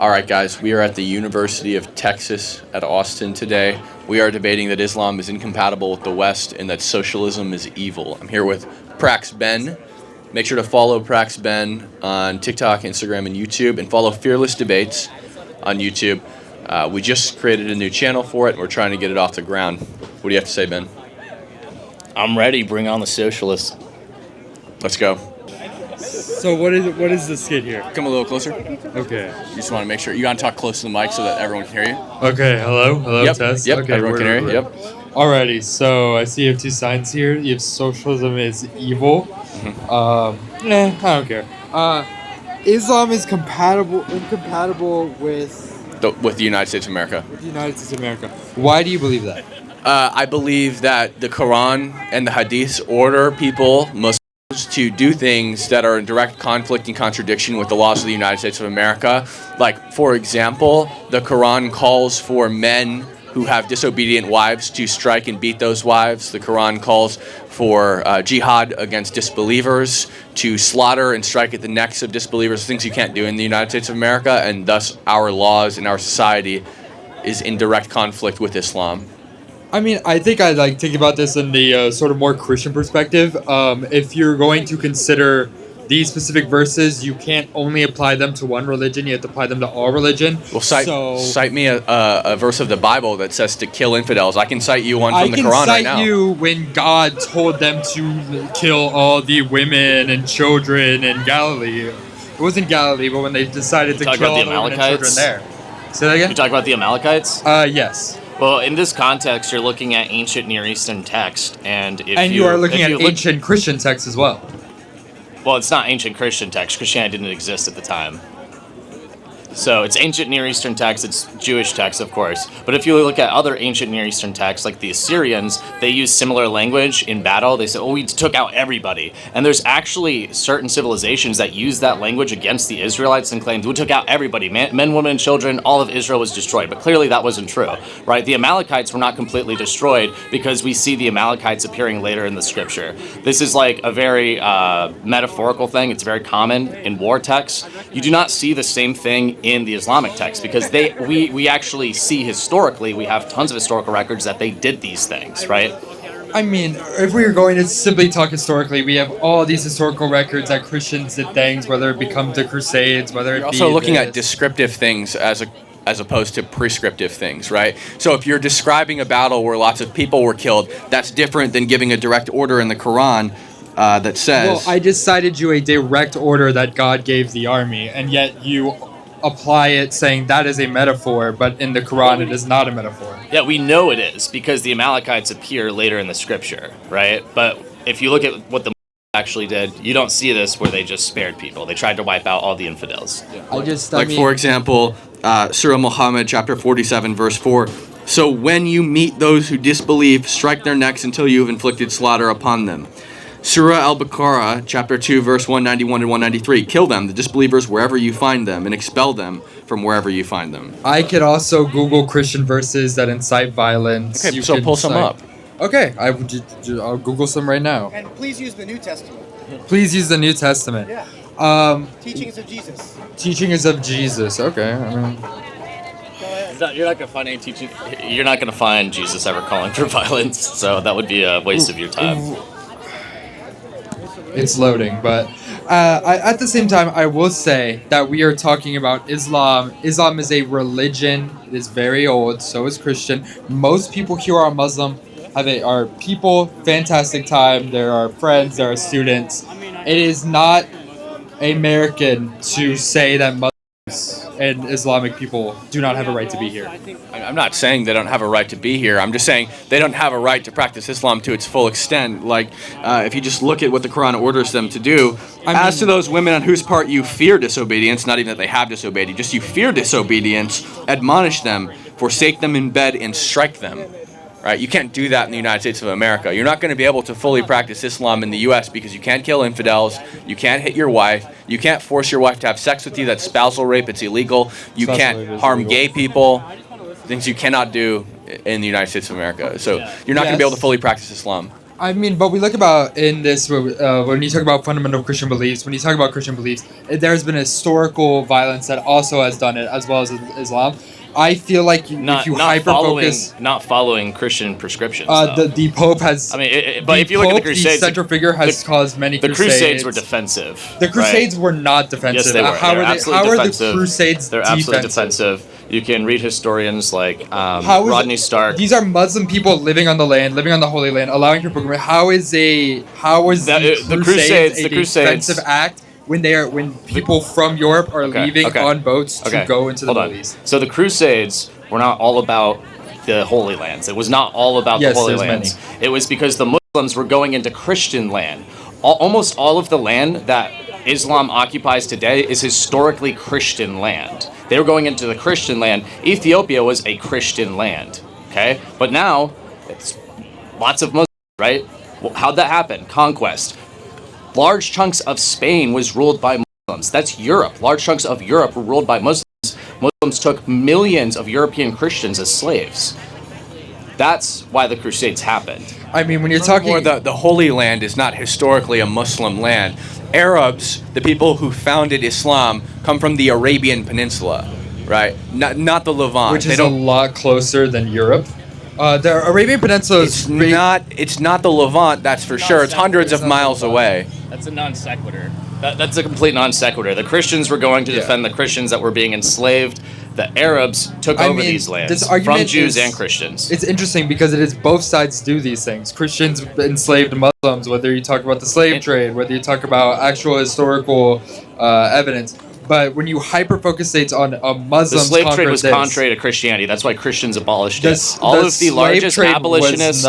All right, guys, we are at the University of Texas at Austin today. We are debating that Islam is incompatible with the West and that socialism is evil. I'm here with Prax Ben. Make sure to follow Prax Ben on TikTok, Instagram, and YouTube, and follow Fearless Debates on YouTube. We just created a new channel for it, and we're trying to get it off the ground. What do you have to say, Ben? I'm ready. Bring on the socialists. Let's go. So what is the skit here? Come a little closer. Okay. You just want to make sure you got to talk close to the mic so that everyone can hear you. Okay. Hello. Yep. Test. Yep. Okay, Everyone can hear you. Yep. Alrighty. So I see you have two signs here. You have socialism is evil. I don't care. Islam is incompatible with With the United States of America. the United States of America. Why do you believe that? I believe that the Quran and the Hadiths order people, Muslims, to do things that are in direct conflict and contradiction with the laws of the United States of America. Like, for example, the Quran calls for men who have disobedient wives to strike and beat those wives. The Quran calls for jihad against disbelievers, to slaughter and strike at the necks of disbelievers, things you can't do in the United States of America, and thus our laws and our society is in direct conflict with Islam. I mean, I think I like think about this in the sort of more Christian perspective. If you're going to consider these specific verses, you can't only apply them to one religion; you have to apply them to all religion. Well, cite me a verse of the Bible that says to kill infidels. I can cite you one from the Quran right now. I can cite you when God told them to kill all the women and children in Galilee. It wasn't Galilee, but when they decided to kill all the women and children there. Say that again? You talk about the Amalekites? Yes. Well, in this context, you're looking at ancient Near Eastern text, and you are looking at ancient Christian text as well. Well, it's not ancient Christian text. Christianity didn't exist at the time. So it's ancient Near Eastern text, it's Jewish text, of course. But if you look at other ancient Near Eastern texts, like the Assyrians, they use similar language in battle. They say, oh, we took out everybody. And there's actually certain civilizations that use that language against the Israelites and claimed, we took out everybody, men, women, and children, all of Israel was destroyed. But clearly that wasn't true, right? The Amalekites were not completely destroyed because we see the Amalekites appearing later in the scripture. This is like a very metaphorical thing. It's very common in war texts. You do not see the same thing in the Islamic text because we actually see historically, we have tons of historical records that they did these things, right? I mean, if we were going to simply talk historically, we have all these historical records that Christians did things, whether it becomes the Crusades, whether it be also looking at descriptive things as opposed to prescriptive things, right? So if you're describing a battle where lots of people were killed, that's different than giving a direct order in the Quran that says... Well, I just cited you a direct order that God gave the army, and yet you apply it saying that is a metaphor, but in the Quran it is not a metaphor. Yeah, we know it is because the Amalekites appear later in the scripture, right? But if you look at what the actually did, you don't see this where they just spared people. They tried to wipe out all the infidels. For example, Surah Muhammad, chapter 47, verse 4. So when you meet those who disbelieve, strike their necks until you have inflicted slaughter upon them. Surah Al-Baqarah, chapter 2, verse 191 and 193. Kill them, the disbelievers, wherever you find them, and expel them from wherever you find them. I could also Google Christian verses that incite violence. Okay, so pull some up. Okay, I'll Google some right now. And please use the New Testament. Please use the New Testament. Yeah. Teachings of Jesus. Teachings of Jesus. Okay, I mean... You're not gonna find any teaching. You're not gonna find Jesus ever calling for violence, so that would be a waste of your time. It's loading, but at the same time, I will say that we are talking about Islam. Islam is a religion. It is very old. So is Christian. Most people here are Muslim. Are people. Fantastic time. There are friends. There are students. It is not American to say that Muslims and Islamic people do not have a right to be here. I'm not saying they don't have a right to be here. I'm just saying they don't have a right to practice Islam to its full extent. Like, if you just look at what the Quran orders them to do, as to those women on whose part you fear disobedience, not even that they have disobeyed, just you fear disobedience, admonish them, forsake them in bed, and strike them. Right? You can't do that in the United States of America. You're not going to be able to fully practice Islam in the U.S. because you can't kill infidels, you can't hit your wife, you can't force your wife to have sex with you. That's spousal rape. It's illegal. You can't harm gay people. Things you cannot do in the United States of America. So you're not going to be able to fully practice Islam. I mean, but we look about in this when you talk about fundamental Christian beliefs. When you talk about Christian beliefs, there's been historical violence that also has done it, as well as Islam. I feel like if you hyper focus, not following Christian prescriptions. Though. the Pope has. I mean, but if you look at the Crusades, the central figure has caused many. The Crusades were defensive. The Crusades were not defensive. Yes, they were. How are the Crusades They're absolutely defensive. You can read historians like Rodney Stark. These are Muslim people living on the land, living on the Holy Land, allowing for pilgrimage. How is the Crusades a defensive act when people from Europe are leaving on boats to go into the Middle East? So the Crusades were not all about the Holy Lands. It was not all about the Holy Lands. It was because the Muslims were going into Christian land. Almost all of the land that Islam occupies today is historically Christian land. They were going into the Christian land. Ethiopia was a Christian land, okay? But now, it's lots of Muslims, right? Well, how'd that happen? Conquest. Large chunks of Spain was ruled by Muslims. That's Europe. Large chunks of Europe were ruled by Muslims. Muslims took millions of European Christians as slaves. That's why the Crusades happened. I mean, when you're talking... The Holy Land is not historically a Muslim land. Arabs, the people who founded Islam, come from the Arabian Peninsula, right? Not the Levant. Which is a lot closer than Europe. The Arabian Peninsula is... It's not the Levant, that's for sure. It's hundreds of miles away. That's a non sequitur. That's a complete non sequitur. The Christians were going to defend the Christians that were being enslaved. The Arabs took over these lands from Jews and Christians. It's interesting because it is both sides do these things. Christians enslaved Muslims, whether you talk about the slave trade, whether you talk about actual historical evidence. But when you hyper-focus on a Muslim, the slave trade was contrary to Christianity. That's why Christians abolished it. All of the largest abolitionists...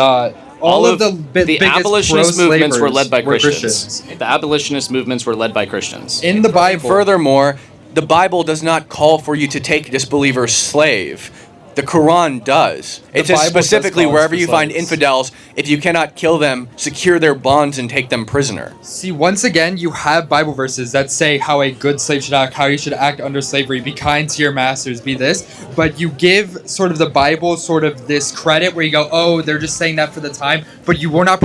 All of the abolitionist movements were led by Christians. The abolitionist movements were led by Christians. In the Bible. Furthermore, the Bible does not call for you to take disbelievers slave. The Quran does. It says specifically wherever you find infidels, if you cannot kill them, secure their bonds and take them prisoner. See, once again, you have Bible verses that say how a good slave should act, how you should act under slavery, be kind to your masters, be this. But you give sort of the Bible sort of this credit where you go, oh, they're just saying that for the time, but you will not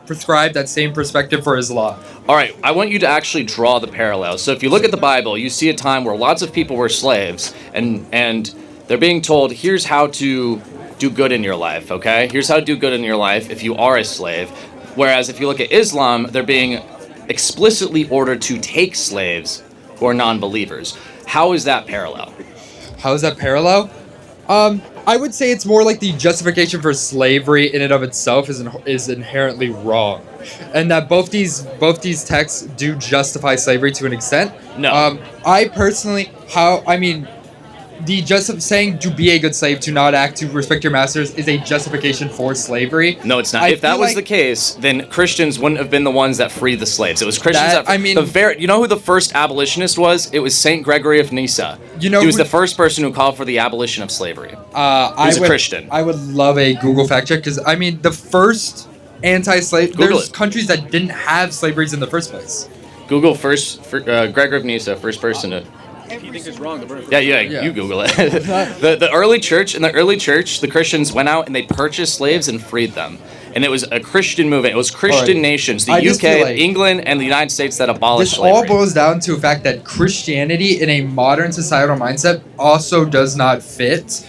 prescribe that same perspective for Islam. All right, I want you to actually draw the parallels. So if you look at the Bible, you see a time where lots of people were slaves, and they're being told, here's how to do good in your life, okay? Here's how to do good in your life if you are a slave. Whereas if you look at Islam, they're being explicitly ordered to take slaves who are non-believers. How is that parallel? How is that parallel? I would say it's more like the justification for slavery in and of itself is inherently wrong. And that both these texts do justify slavery to an extent. No. I personally, the saying to be a good slave, to not act, to respect your masters is a justification for slavery. No, it's not. If that was the case, then Christians wouldn't have been the ones that freed the slaves. It was Christians you know who the first abolitionist was? It was Saint Gregory of Nyssa. He was the first person who called for the abolition of slavery. He was a Christian. I would love a Google fact check because the first anti-slave. There's countries that didn't have slaveries in the first place. Google Gregory of Nyssa, first person to. If you think it's wrong, yeah, you Google it. the early church, the Christians went out and they purchased slaves and freed them. And it was a Christian movement. It was Christian nations, the UK, England, and the United States that abolished slavery. This all boils down to the fact that Christianity in a modern societal mindset also does not fit.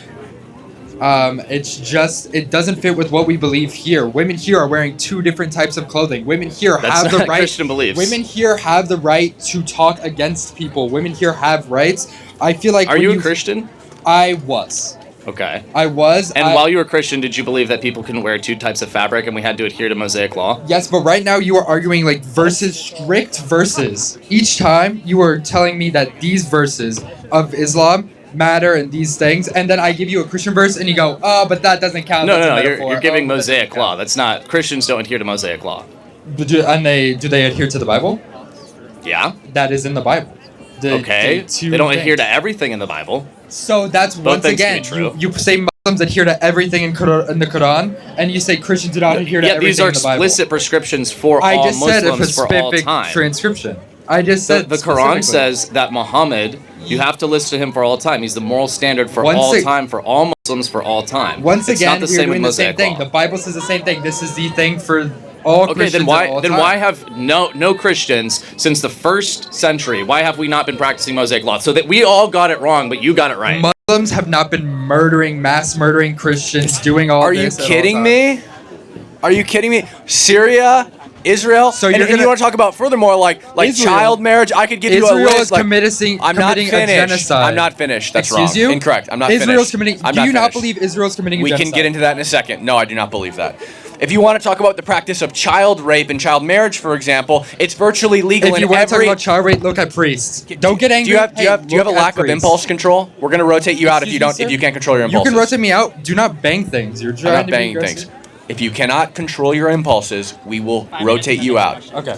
It doesn't fit with what we believe here. Women here are wearing two different types of clothing. Women here have the right. Christian beliefs. Women here have the right to talk against people. Women here have rights. I feel like. Are you a Christian? I was. Okay. I was. And while you were Christian, did you believe that people can wear two types of fabric and we had to adhere to Mosaic law? Yes, but right now you are arguing like strict verses. Each time you are telling me that these verses of Islam matter and these things, and then I give you a Christian verse and you go, oh, but that doesn't count. No, you're giving Mosaic law. That's not. Christians don't adhere to Mosaic law. Do they adhere to the Bible? Yeah. That is in the Bible. They don't adhere to everything in the Bible. So that's once again, you say Muslims adhere to everything in the Quran, and you say Christians do not adhere to everything in the Bible. Yeah, these are explicit prescriptions for all Muslims for all time. Transcription. I just said the Quran says that Muhammad, you have to listen to him for all time. He's the moral standard for all time for all Muslims for all time. Once It's again, not the we're same doing with the same Mosaic thing. law. The Bible says the same thing. This is the thing for all Okay, Christians then why at all then time. why have no Christians since the first century? Why have we not been practicing Mosaic law? So that we all got it wrong, but you got it right. Muslims have not been mass murdering Christians, doing all Are you this. at all kidding times. me? Are you kidding me? Syria, Israel. So and, you're and you gonna- want to talk about furthermore, like Israel- child marriage? I could give you a Israel list. is Like, committing I'm not a finished. genocide. I'm not finished. That's Excuse wrong. you? Incorrect. I'm not Israel's finished. committing. I'm Do you not finished. believe Israel's committing a We genocide? can get into that in a second. No, I do not believe that. If you want to talk about the practice of child rape and child marriage, for example, it's virtually legal If you in want to talk every. about child rape, look at priests. Don't get angry. Do you have Hey, do you have a look at lack of priests. impulse control? We're gonna rotate you out if you Excuse me, don't if sir? you can't control your You impulses. can rotate me out. Do not bang things. You're I'm trying not to be banging aggressive. things. If you cannot control your impulses, we will rotate you out. Okay.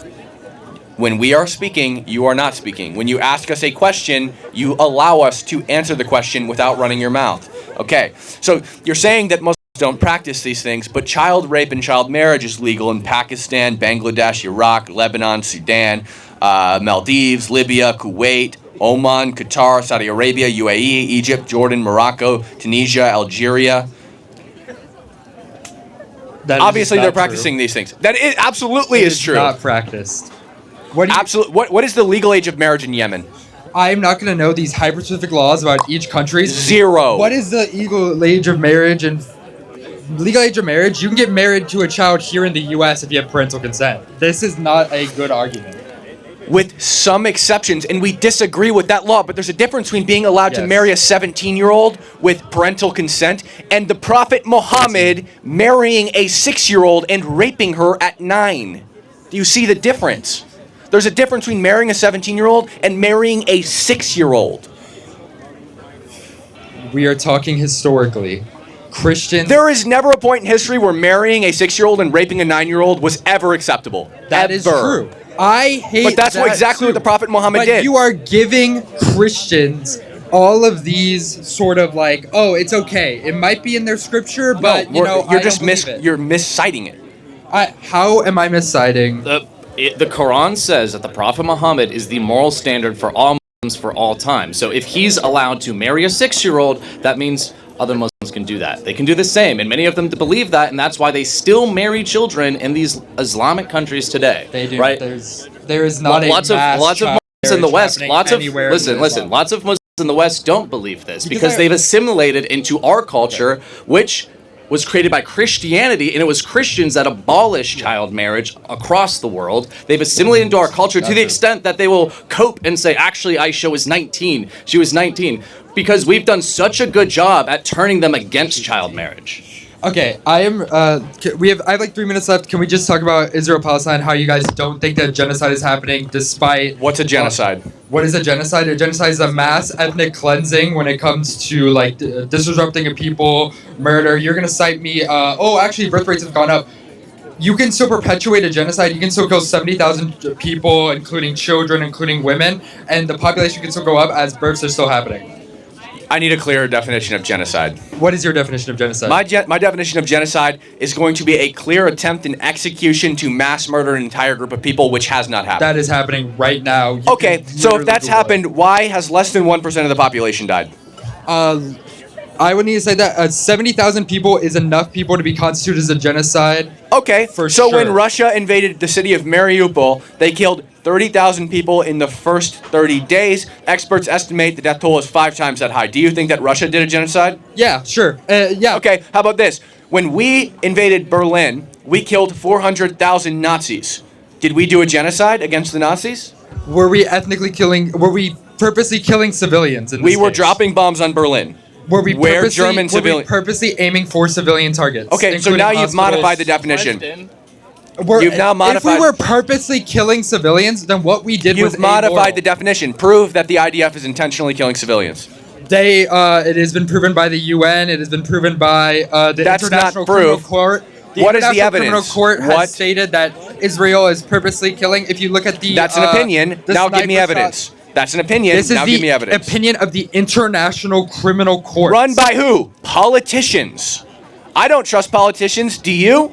When we are speaking, you are not speaking. When you ask us a question, you allow us to answer the question without running your mouth. Okay, so you're saying that Muslims don't practice these things, but child rape and child marriage is legal in Pakistan, Bangladesh, Iraq, Lebanon, Sudan, Maldives, Libya, Kuwait, Oman, Qatar, Saudi Arabia, UAE, Egypt, Jordan, Morocco, Tunisia, Algeria. That is Obviously, not they're true. practicing these things. That is absolutely It is true. Not practiced. What do you, Absolutely. What is the legal age of marriage in Yemen? I'm not going to know these hyper-specific laws about each country. 0. What is the legal age of marriage and legal age of marriage? You can get married to a child here in the U.S. if you have parental consent. This is not a good argument. With some exceptions, and we disagree with that law, but there's a difference between being allowed to Yes. marry a 17-year-old with parental consent and the Prophet Muhammad marrying a 6-year-old and raping her at 9. Do you see the difference? There's a difference between marrying a 17-year-old and marrying a 6-year-old. We are talking historically. Christians. There is never a point in history where marrying a 6-year-old and raping a 9-year-old was ever acceptable. That is Ever. true. I hate But that's that exactly what too. the Prophet Muhammad But did. you are giving Christians all of these sort of like, oh, it's okay. It might be in their scripture, but No, you know, you're I just don't believe it. you're misciting it. How am I misciting? The Quran says that the Prophet Muhammad is the moral standard for all Muslims for all time. So if he's allowed to marry a 6-year-old, that means other Muslims can do that. They can do the same, and many of them believe that, and that's why they still marry children in these Islamic countries today. They do. Right? There is not lots a of mass lots of child Muslims in the marriage West. happening Lots of anywhere in listen. Islam. Lots of Muslims in the West don't believe this because I- they've assimilated into our culture, which was created by Christianity, and it was Christians that abolished child marriage across the world. They've assimilated into our culture to the extent that they will cope and say, actually, Aisha was 19. She was 19. Because we've done such a good job at turning them against child marriage. Okay, I am. I have like 3 minutes left. Can we just talk about Israel Palestine? How you guys don't think that genocide is happening, despite What's a genocide? What is a genocide? A genocide is a mass ethnic cleansing when it comes to like disrupting a people, murder. You're gonna cite me. Actually, birth rates have gone up. You can still perpetuate a genocide. You can still kill 70,000 people, including children, including women, and the population can still go up as births are still happening. I need a clearer definition of genocide. What is your definition of genocide? My definition of genocide is going to be a clear attempt and execution to mass murder an entire group of people, which has not happened. That is happening right now. You Okay, can so if literally that's Google it. happened, why has less than 1% of the population died? I would need to say that 70,000 people is enough people to be constituted as a genocide. Okay, For so when sure. Russia invaded the city of Mariupol, they killed 30,000 people in the first 30 days. Experts estimate the death toll is 5 times that high. Do you think that Russia did a genocide? Yeah, sure. Yeah. Okay, how about this? When we invaded Berlin, we killed 400,000 Nazis. Did we do a genocide against the Nazis? Were we purposely killing civilians in this We were case? dropping bombs on Berlin. Were we where purposely, German were civilian- we purposely aiming for civilian targets? Okay, so including now you've hospitals? modified the definition. We're- you've now If modified- we were purposely killing civilians, then what we did was You've modified amoral. the definition. Prove that the IDF is intentionally killing civilians. It has been proven by the UN. It has been proven by the That's International not Criminal proof. Court. What is the International evidence? Criminal Court has What? stated that Israel is purposely killing. If you look at the That's an opinion. the Now give me sniper evidence. shots- That's an opinion. This is Now give me the evidence. opinion of the International Criminal Court. Run by who? Politicians. I don't trust politicians. Do you?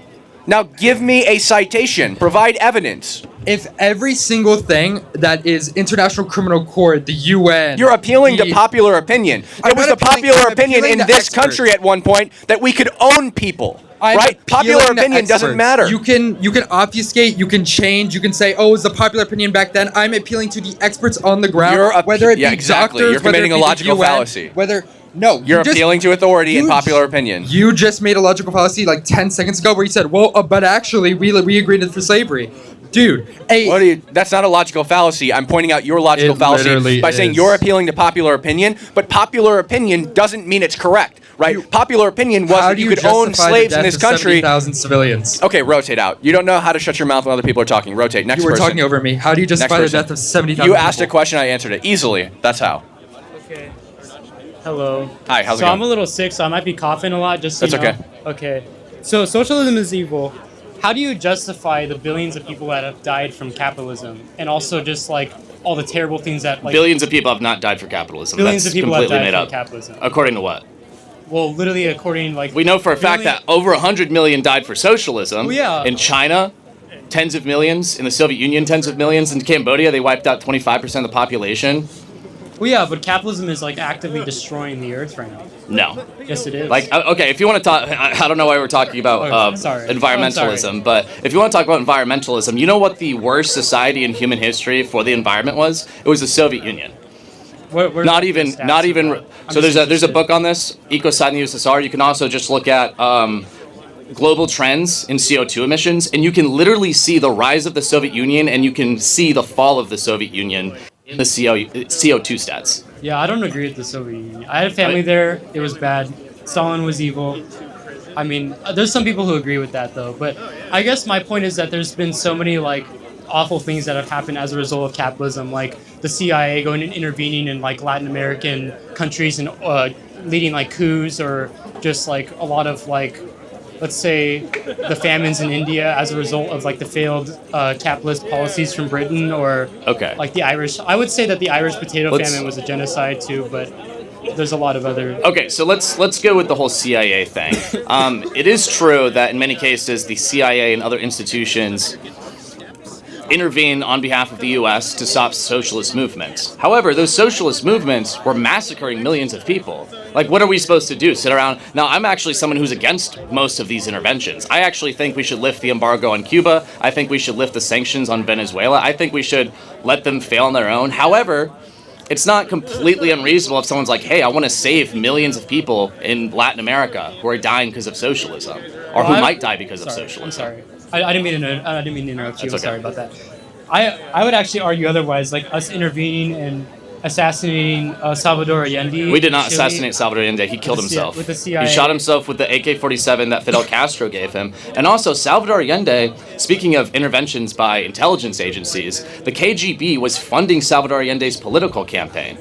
Now give me a citation. Provide evidence. If every single thing that is International Criminal Court, the UN... You're appealing to popular opinion. It was the popular opinion in this country at one point that we could own people. Right? Popular opinion doesn't matter. You can obfuscate, you can change, you can say, oh, it was the popular opinion back then. I'm appealing to the experts on the ground, whether it be exactly. doctors, You're committing a logical fallacy. You're appealing to authority and popular opinion. You just made a logical fallacy like 10 seconds ago where you said, well, but actually, we agreed for slavery. Dude, that's not a logical fallacy. I'm pointing out your logical fallacy by saying you're appealing to popular opinion, but popular opinion doesn't mean it's correct, right? Popular opinion was that you could own slaves in this country. 70,000 civilians. Okay, rotate out. You don't know how to shut your mouth when other people are talking. Rotate. Next person. You were talking over me. How do you justify the death of 70,000 You asked a question, I answered it easily. That's how. Okay. Hello. Hi, how's it So going? I'm a little sick, so I might be coughing a lot. Just so That's you know. Okay. So socialism is evil. How do you justify the billions of people that have died from capitalism, and also just like all the terrible things that like billions of people have not died for capitalism. Billions That's of people have completely died made from up. capitalism. According to what? Well, literally according like We know for a fact that over 100 million died for socialism. Well, yeah. In China, tens of millions. In the Soviet Union, tens of millions. In Cambodia, they wiped out 25% of the population. Well, yeah, but capitalism is like actively destroying the earth right now. No. Yes, it is. Like, okay, if you want to talk, I don't know why we're talking about environmentalism, but if you want to talk about environmentalism, you know what the worst society in human history for the environment was? It was the Soviet Union. Not even. So there's a book on this, Ecocide in the USSR. You can also just look at global trends in CO2 emissions, and you can literally see the rise of the Soviet Union, and you can see the fall of the Soviet Union in the CO2 stats. Yeah, I don't agree with the Soviet Union. I had family there. It was bad. Stalin was evil. I mean, there's some people who agree with that, though. But I guess my point is that there's been so many, like, awful things that have happened as a result of capitalism, like the CIA going and intervening in, like, Latin American countries and leading, like, coups, or just, like, a lot of, like, let's say the famines in India as a result of like the failed capitalist policies from Britain, or like the Irish. I would say that the Irish potato famine was a genocide too, but there's a lot of other. Okay, so let's go with the whole CIA thing. It is true that in many cases the CIA and other institutions intervene on behalf of the U.S. to stop socialist movements. However, those socialist movements were massacring millions of people. Like, what are we supposed to do? Sit around? Now, I'm actually someone who's against most of these interventions. I actually think we should lift the embargo on Cuba. I think we should lift the sanctions on Venezuela. I think we should let them fail on their own. However, it's not completely unreasonable if someone's like, hey, I want to save millions of people in Latin America who are dying because of socialism, or who might die because of socialism. I'm sorry. I didn't mean to interrupt you. I'm sorry about that. I would actually argue otherwise, like us intervening and assassinating Salvador Allende. We did not assassinate Salvador Allende. He killed himself. With the CIA. He shot himself with the AK-47 that Fidel Castro gave him. And also, Salvador Allende, speaking of interventions by intelligence agencies, the KGB was funding Salvador Allende's political campaign.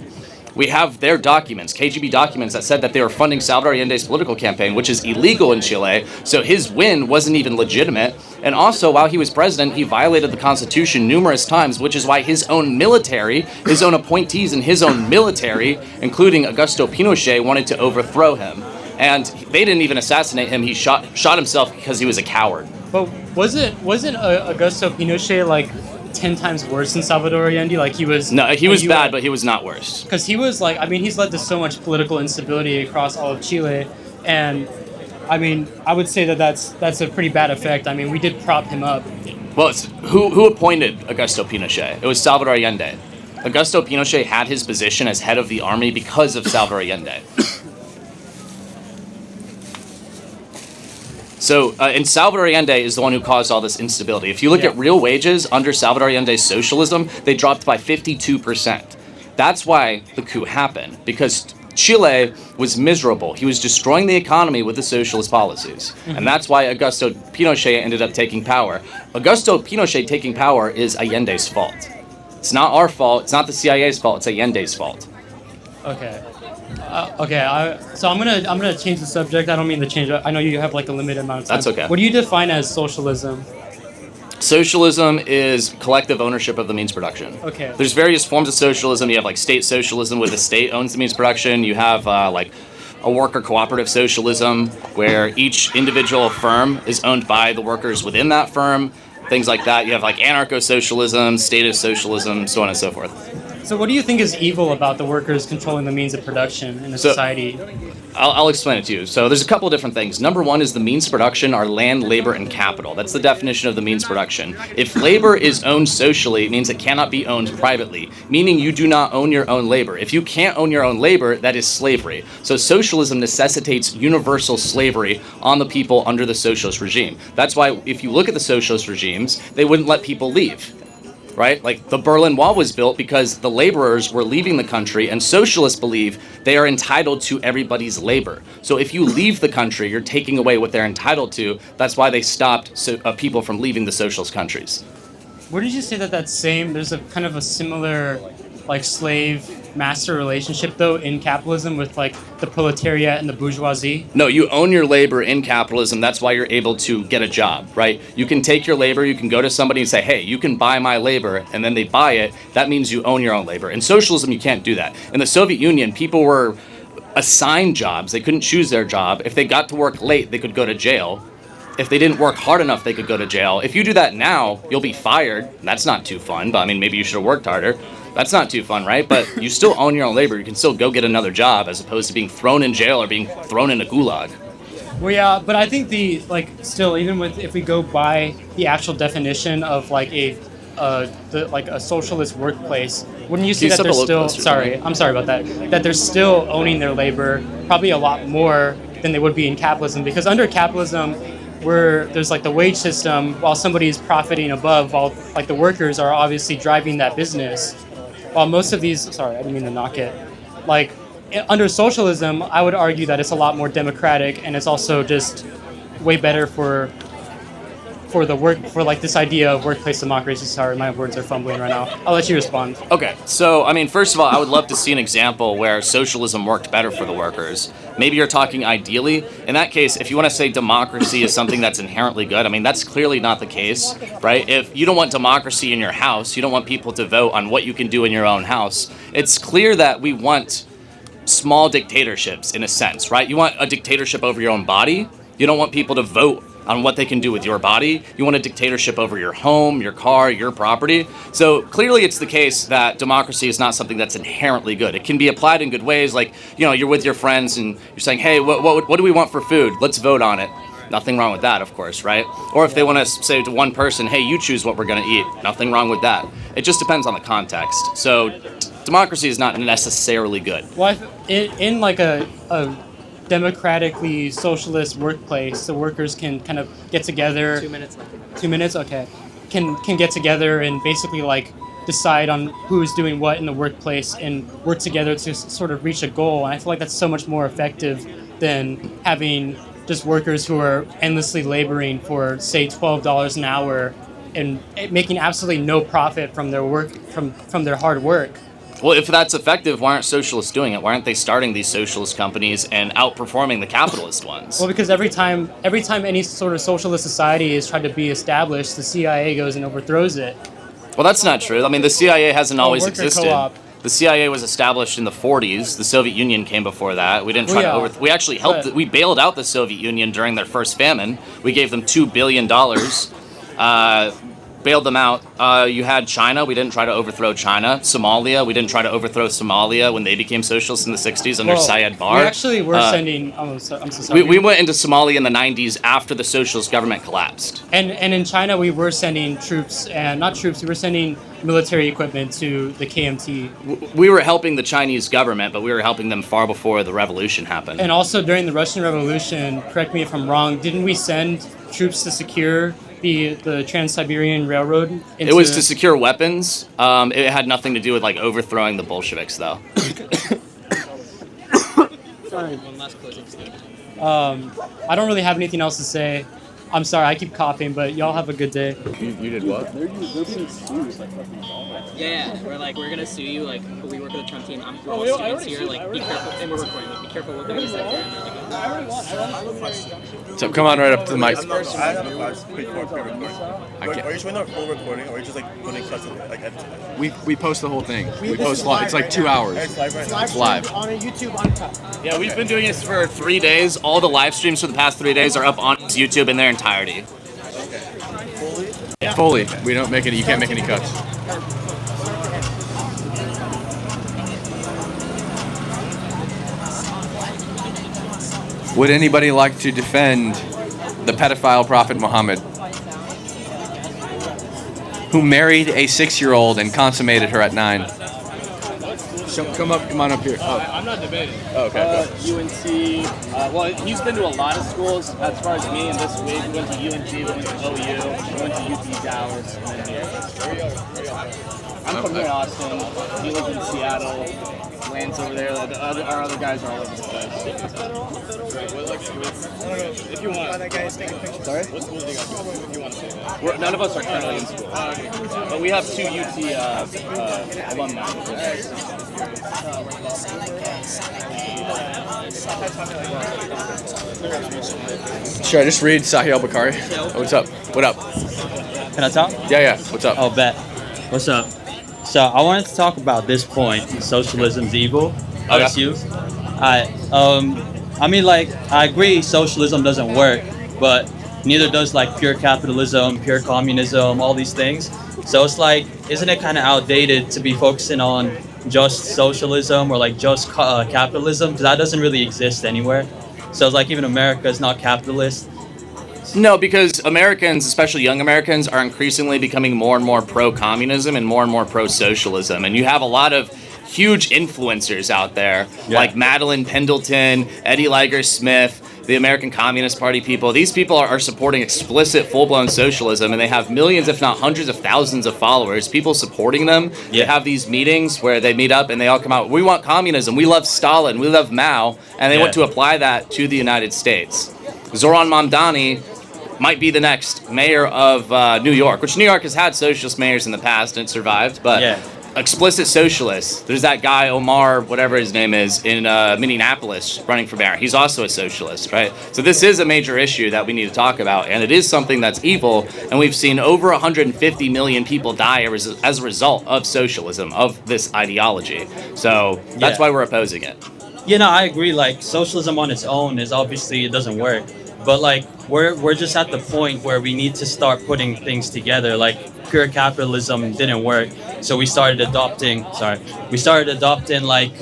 We have their documents, KGB documents, that said that they were funding Salvador Allende's political campaign, which is illegal in Chile, so his win wasn't even legitimate. And also, while he was president, he violated the Constitution numerous times, which is why his own military, his own appointees in his own military, including Augusto Pinochet, wanted to overthrow him. And they didn't even assassinate him, he shot himself because he was a coward. But wasn't Augusto Pinochet, like, 10 times worse than Salvador Allende? Like, he was... No, he was bad, but he was not worse. Because he was, like, I mean, he's led to so much political instability across all of Chile, and, I mean, I would say that that's a pretty bad effect. I mean, we did prop him up. Well, who appointed Augusto Pinochet? It was Salvador Allende. Augusto Pinochet had his position as head of the army because of Salvador Allende. So, and Salvador Allende is the one who caused all this instability. If you look at real wages under Salvador Allende's socialism, they dropped by 52%. That's why the coup happened, because Chile was miserable. He was destroying the economy with the socialist policies. And that's why Augusto Pinochet ended up taking power. Augusto Pinochet taking power is Allende's fault. It's not our fault. It's not the CIA's fault. It's Allende's fault. Okay. So I'm gonna change the subject. I don't mean to change it. I know you have like a limited amount of time. That's okay. What do you define as socialism? Socialism is collective ownership of the means production. Okay. There's various forms of socialism. You have like state socialism, where the state owns the means production. You have like a worker cooperative socialism where each individual firm is owned by the workers within that firm, things like that. You have like anarcho-socialism, statist socialism, so on and so forth. So what do you think is evil about the workers controlling the means of production in a society? I'll explain it to you. So there's a couple of different things. Number one is the means of production are land, labor, and capital. That's the definition of the means of production. If labor is owned socially, it means it cannot be owned privately, meaning you do not own your own labor. If you can't own your own labor, that is slavery. So socialism necessitates universal slavery on the people under the socialist regime. That's why if you look at the socialist regimes, they wouldn't let people leave. Right? Like the Berlin Wall was built because the laborers were leaving the country, and socialists believe they are entitled to everybody's labor. So if you leave the country, you're taking away what they're entitled to. That's why they stopped people from leaving the socialist countries. Wouldn't you say that there's a kind of a similar like slave-master relationship though in capitalism with like the proletariat and the bourgeoisie? No, you own your labor in capitalism. That's why you're able to get a job, right? You can take your labor, you can go to somebody and say, hey, you can buy my labor, and then they buy it. That means you own your own labor. In socialism, you can't do that. In the Soviet Union, people were assigned jobs. They couldn't choose their job. If they got to work late, they could go to jail. If they didn't work hard enough, they could go to jail. If you do that now, you'll be fired. That's not too fun, but I mean, maybe you should have worked harder. That's not too fun, right? But you still own your own labor. You can still go get another job as opposed to being thrown in jail or being thrown in a gulag. Well, yeah, but I think even with if we go by the actual definition of like a socialist workplace, wouldn't you say that they're still I'm sorry about that they're still owning their labor probably a lot more than they would be in capitalism, because under capitalism where there's like the wage system while somebody is profiting above, while like the workers are obviously driving that business. While most of these, sorry, I didn't mean to knock it. Like under socialism, I would argue that it's a lot more democratic, and it's also just way better for like this idea of workplace democracy. Sorry, my words are fumbling right now. I'll let you respond. Okay, so I mean, first of all, I would love to see an example where socialism worked better for the workers. Maybe you're talking ideally. In that case, if you want to say democracy is something that's inherently good, I mean, that's clearly not the case, right? If you don't want democracy in your house, you don't want people to vote on what you can do in your own house, it's clear that we want small dictatorships in a sense, right? You want a dictatorship over your own body. You don't want people to vote on what they can do with your body. You want a dictatorship over your home, your car, your property. So clearly it's the case that democracy is not something that's inherently good. It can be applied in good ways, like, you know, you're with your friends and you're saying, hey, what do we want for food? Let's vote on it. Nothing wrong with that, of course, right? Or if they want to say to one person, hey, you choose what we're going to eat. Nothing wrong with that. It just depends on the context. So democracy is not necessarily good. Well, in like a democratically socialist workplace, the workers can kind of get together. 2 minutes left. 2 minutes, okay. Can get together and basically like decide on who's doing what in the workplace and work together to sort of reach a goal. And I feel like that's so much more effective than having just workers who are endlessly laboring for, say, $12 an hour and making absolutely no profit from their work, from their hard work. Well, if that's effective, why aren't socialists doing it? Why aren't they starting these socialist companies and outperforming the capitalist ones? Well, because every time any sort of socialist society is tried to be established, the CIA goes and overthrows it. Well, that's not true. I mean, the CIA hasn't always worker existed. co-op. The CIA was established in the 40s. The Soviet Union came before that. We didn't try Well, yeah, to we actually helped. but- We bailed out the Soviet Union during their first famine. We gave them $2 billion. Bailed them out. You had China. We didn't try to overthrow China. Somalia. We didn't try to overthrow Somalia when they became socialists in the 60s under Well, Syed Barre. We actually were sending. I'm so sorry. We went into Somalia in the 90s after the socialist government collapsed. And in China, we were sending troops, and not troops, we were sending military equipment to the KMT. We were helping the Chinese government, but we were helping them far before the revolution happened. And also during the Russian Revolution, correct me if I'm wrong, didn't we send troops to secure the Trans-Siberian Railroad? It was to secure weapons. It had nothing to do with like overthrowing the Bolsheviks, though. Sorry, one last closing statement. I don't really have anything else to say. I'm sorry, I keep coughing, but y'all have a good day. You did what? Yeah, we're gonna sue you. Like, we work with the Trump team. We're all students here. Like, be careful, and we're recording. Like, be careful what they're saying. So come on right up to the mic. I have a question before recording. Are you showing our full recording, or are you just like putting cuts in it, like editing it? We post the whole thing. We post live. It's like 2 hours. It's live right now. It's live. On a YouTube uncut. Yeah, we've been doing this for 3 days. All the live streams for the past 3 days are up on YouTube in their entirety. Fully. We don't make any. You can't make any cuts. Would anybody like to defend the pedophile prophet Muhammad, who married a 6-year-old and consummated her at 9? Come on up here. Oh. I'm not debating. Oh, okay. UNC. Well, he's been to a lot of schools. As far as me, and this week we went to UNC, we went to OU, we went to UT Dallas, and then here. I'm from here in Austin. He lives in Seattle. Lance over there. Our other guys are all over the place. If you want. Sorry? What school do you guys go to? If you want to say that. None of us are currently in school. But we have 2 UT alumni. Should I just read Sahih al-Bukhari? Oh, what's up? What up? Can I talk? Yeah. What's up? Oh, bet. What's up? So I wanted to talk about this point: socialism's evil. Okay. That's you. I mean, like, I agree socialism doesn't work, but neither does like pure capitalism, pure communism, all these things. So it's like, isn't it kind of outdated to be focusing on just socialism or like just capitalism? Because that doesn't really exist anywhere. So it's like even America is not capitalist. No, because Americans, especially young Americans, are increasingly becoming more and more pro-communism and more pro-socialism. And you have a lot of huge influencers out there, like Madeline Pendleton, Eddie Liger Smith, the American Communist Party people. These people are supporting explicit, full-blown socialism, and they have millions, if not hundreds of thousands of followers, people supporting them. They have these meetings where they meet up and they all come out, we want communism, we love Stalin, we love Mao, and they want to apply that to the United States. Zoran Mamdani might be the next mayor of New York, which New York has had socialist mayors in the past and it survived, but explicit socialists. There's that guy, Omar, whatever his name is, in Minneapolis running for mayor. He's also a socialist, right? So this is a major issue that we need to talk about, and it is something that's evil, and we've seen over 150 million people die as a result of socialism, of this ideology. So that's why we're opposing it. You know, I agree, like, socialism on its own is obviously, it doesn't work. But like we're just at the point where we need to start putting things together. Like pure capitalism didn't work, so we started adopting like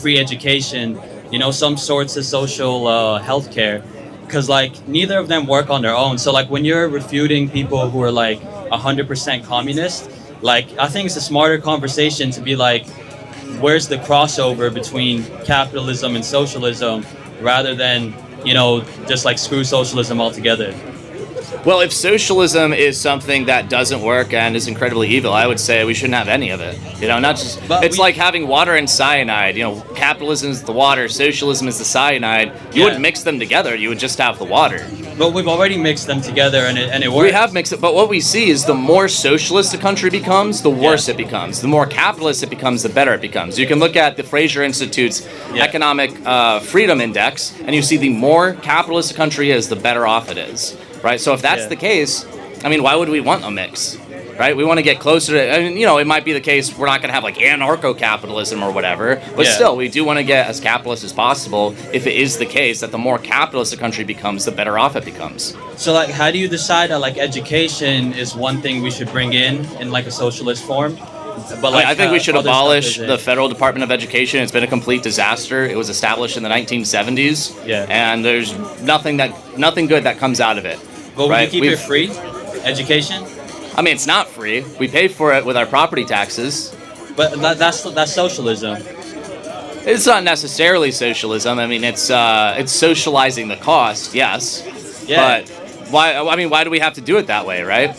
free education, you know, some sorts of social healthcare, because like neither of them work on their own. So like when you're refuting people who are like 100% communist, like I think it's a smarter conversation to be like, where's the crossover between capitalism and socialism, rather than, you know, just like screw socialism altogether. Well, if socialism is something that doesn't work and is incredibly evil, I would say we shouldn't have any of it. You know, not just. It's like having water and cyanide. You know, capitalism is the water, socialism is the cyanide. You wouldn't mix them together. You would just have the water. But we've already mixed them together, and it works. We have mixed it, but what we see is the more socialist a country becomes, the worse it becomes. The more capitalist it becomes, the better it becomes. You can look at the Fraser Institute's Economic Freedom Index, and you see the more capitalist a country is, the better off it is. Right, so if that's the case, I mean, why would we want a mix? Right, we want to get closer to. I mean, you know, it might be the case we're not going to have like anarcho-capitalism or whatever, but still, we do want to get as capitalist as possible. If it is the case that the more capitalist a country becomes, the better off it becomes. So, like, how do you decide that like education is one thing we should bring in like a socialist form? But like, I think we should abolish the Federal Department of Education. It's been a complete disaster. It was established in the 1970s, and there's nothing good that comes out of it. But would you keep it free, education? I mean, it's not free. We pay for it with our property taxes. But that's socialism. It's not necessarily socialism. I mean, it's socializing the cost, yes. Yeah. But why? I mean, why do we have to do it that way, right?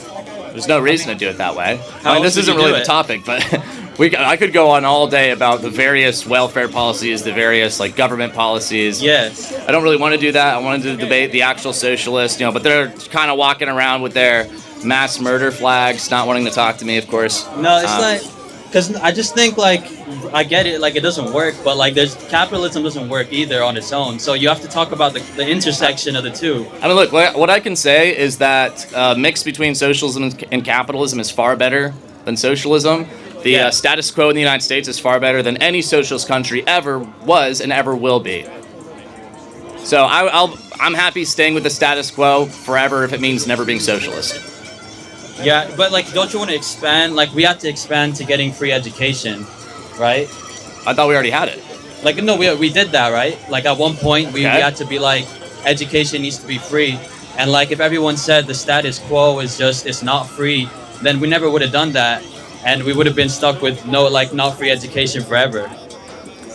There's no reason to do it that way. I mean, this isn't really the topic, but I could go on all day about the various welfare policies, the various like government policies. Yes. I don't really want to do that. I wanted to debate the actual socialists, but they're kind of walking around with their mass murder flags, not wanting to talk to me, of course. No, it's like, because I just think like, I get it, like it doesn't work, but like capitalism doesn't work either on its own. So you have to talk about the intersection of the two. I mean, look, what I can say is that mix between socialism and capitalism is far better than socialism. The status quo in the United States is far better than any socialist country ever was and ever will be. So I'm happy staying with the status quo forever if it means never being socialist. Yeah, but like, don't you want to expand? Like, we have to expand to getting free education, right? I thought we already had it. Like, no, we did that, right? Like, at one point, we had to be like, education needs to be free. And like, if everyone said the status quo is just, it's not free, then we never would have done that. And we would have been stuck with not free education forever.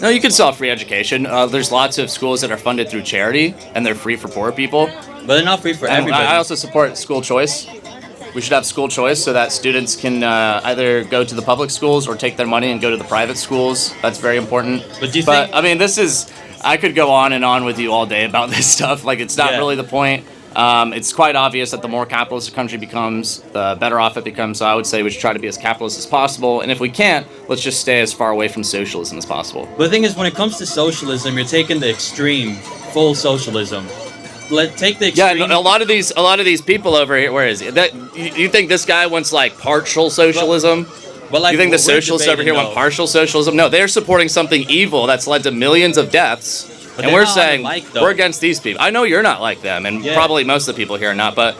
No, you can still have free education. There's lots of schools that are funded through charity, and they're free for poor people. But they're not free for everybody. I also support school choice. We should have school choice so that students can either go to the public schools or take their money and go to the private schools. That's very important. But do you think... I mean, I could go on and on with you all day about this stuff. Like, it's not really the point. It's quite obvious that the more capitalist a country becomes, the better off it becomes. So I would say we should try to be as capitalist as possible. And if we can't, let's just stay as far away from socialism as possible. But the thing is, when it comes to socialism, you're taking the extreme, full socialism. Take the extreme. Yeah, a lot of these people over here. Where is he? You think this guy wants like partial socialism? But like, you think the socialists over here want partial socialism? No, they're supporting something evil that's led to millions of deaths. But and we're saying we're against these people. I know you're not like them, and probably most of the people here are not. But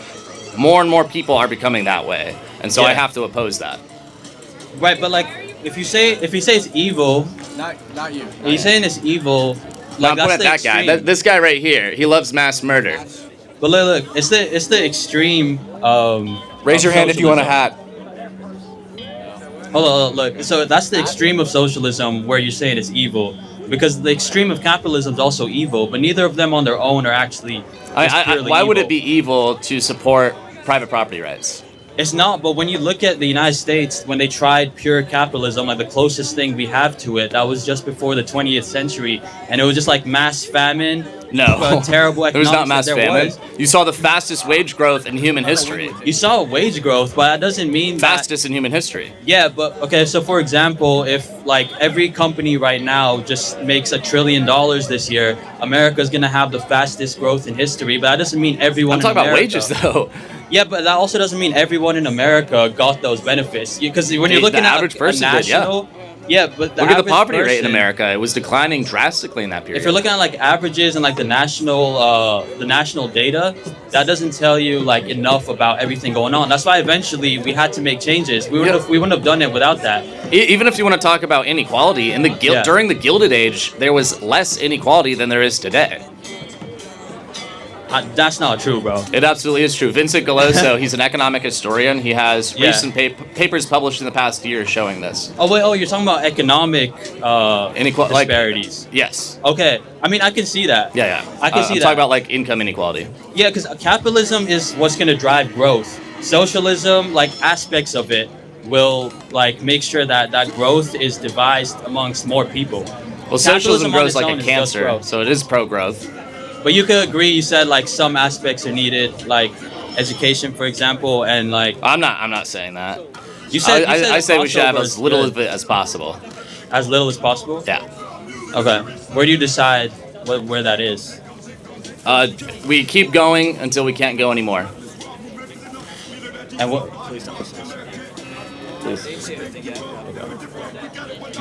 more and more people are becoming that way, and so I have to oppose that. Right, but like, if you say it's evil, not you. You're saying it's evil. Like, I'm pointing at that guy. This guy right here. He loves mass murder. But look, it's the extreme. Raise your hand if you want a hat. Hold on, look. So that's the extreme of socialism where you're saying it's evil, because the extreme of capitalism is also evil. But neither of them on their own are actually. Why would it be evil to support private property rights? It's not, but when you look at the United States, when they tried pure capitalism, like the closest thing we have to it, that was just before the 20th century, and it was just like mass famine. No, terrible economics. There was not mass famine. You saw the fastest wage growth in human history. You saw wage growth, but that doesn't mean fastest in human history. Yeah, but okay. So for example, if like every company right now just makes $1 trillion this year, America's gonna have the fastest growth in history. But that doesn't mean everyone. I'm talking about wages though. Yeah, but that also doesn't mean everyone in America got those benefits. Because when you're looking at average person national, yeah, but look at the poverty rate in America. It was declining drastically in that period. If you're looking at like averages and like the national data, that doesn't tell you like enough about everything going on. That's why eventually we had to make changes. We wouldn't have done it without that. Even if you want to talk about inequality, in the during the Gilded Age, there was less inequality than there is today. That's not true, bro. It absolutely is true. Vincent Galloso, he's an economic historian. He has recent papers published in the past year showing this. Oh, wait. Oh, you're talking about economic disparities. Yes. Okay. I mean, I can see that. Yeah. I can see that. I'm talking about like income inequality. Yeah, because capitalism is what's going to drive growth. Socialism, like aspects of it, will like make sure that growth is devised amongst more people. Well, socialism grows like a cancer, so it is pro-growth. But you could agree. You said like some aspects are needed, like education, for example, and like. I'm not saying that. You said. I say we should have as little of it as possible. As little as possible. Yeah. Okay. Where do you decide where that is? We keep going until we can't go anymore. And what? Please.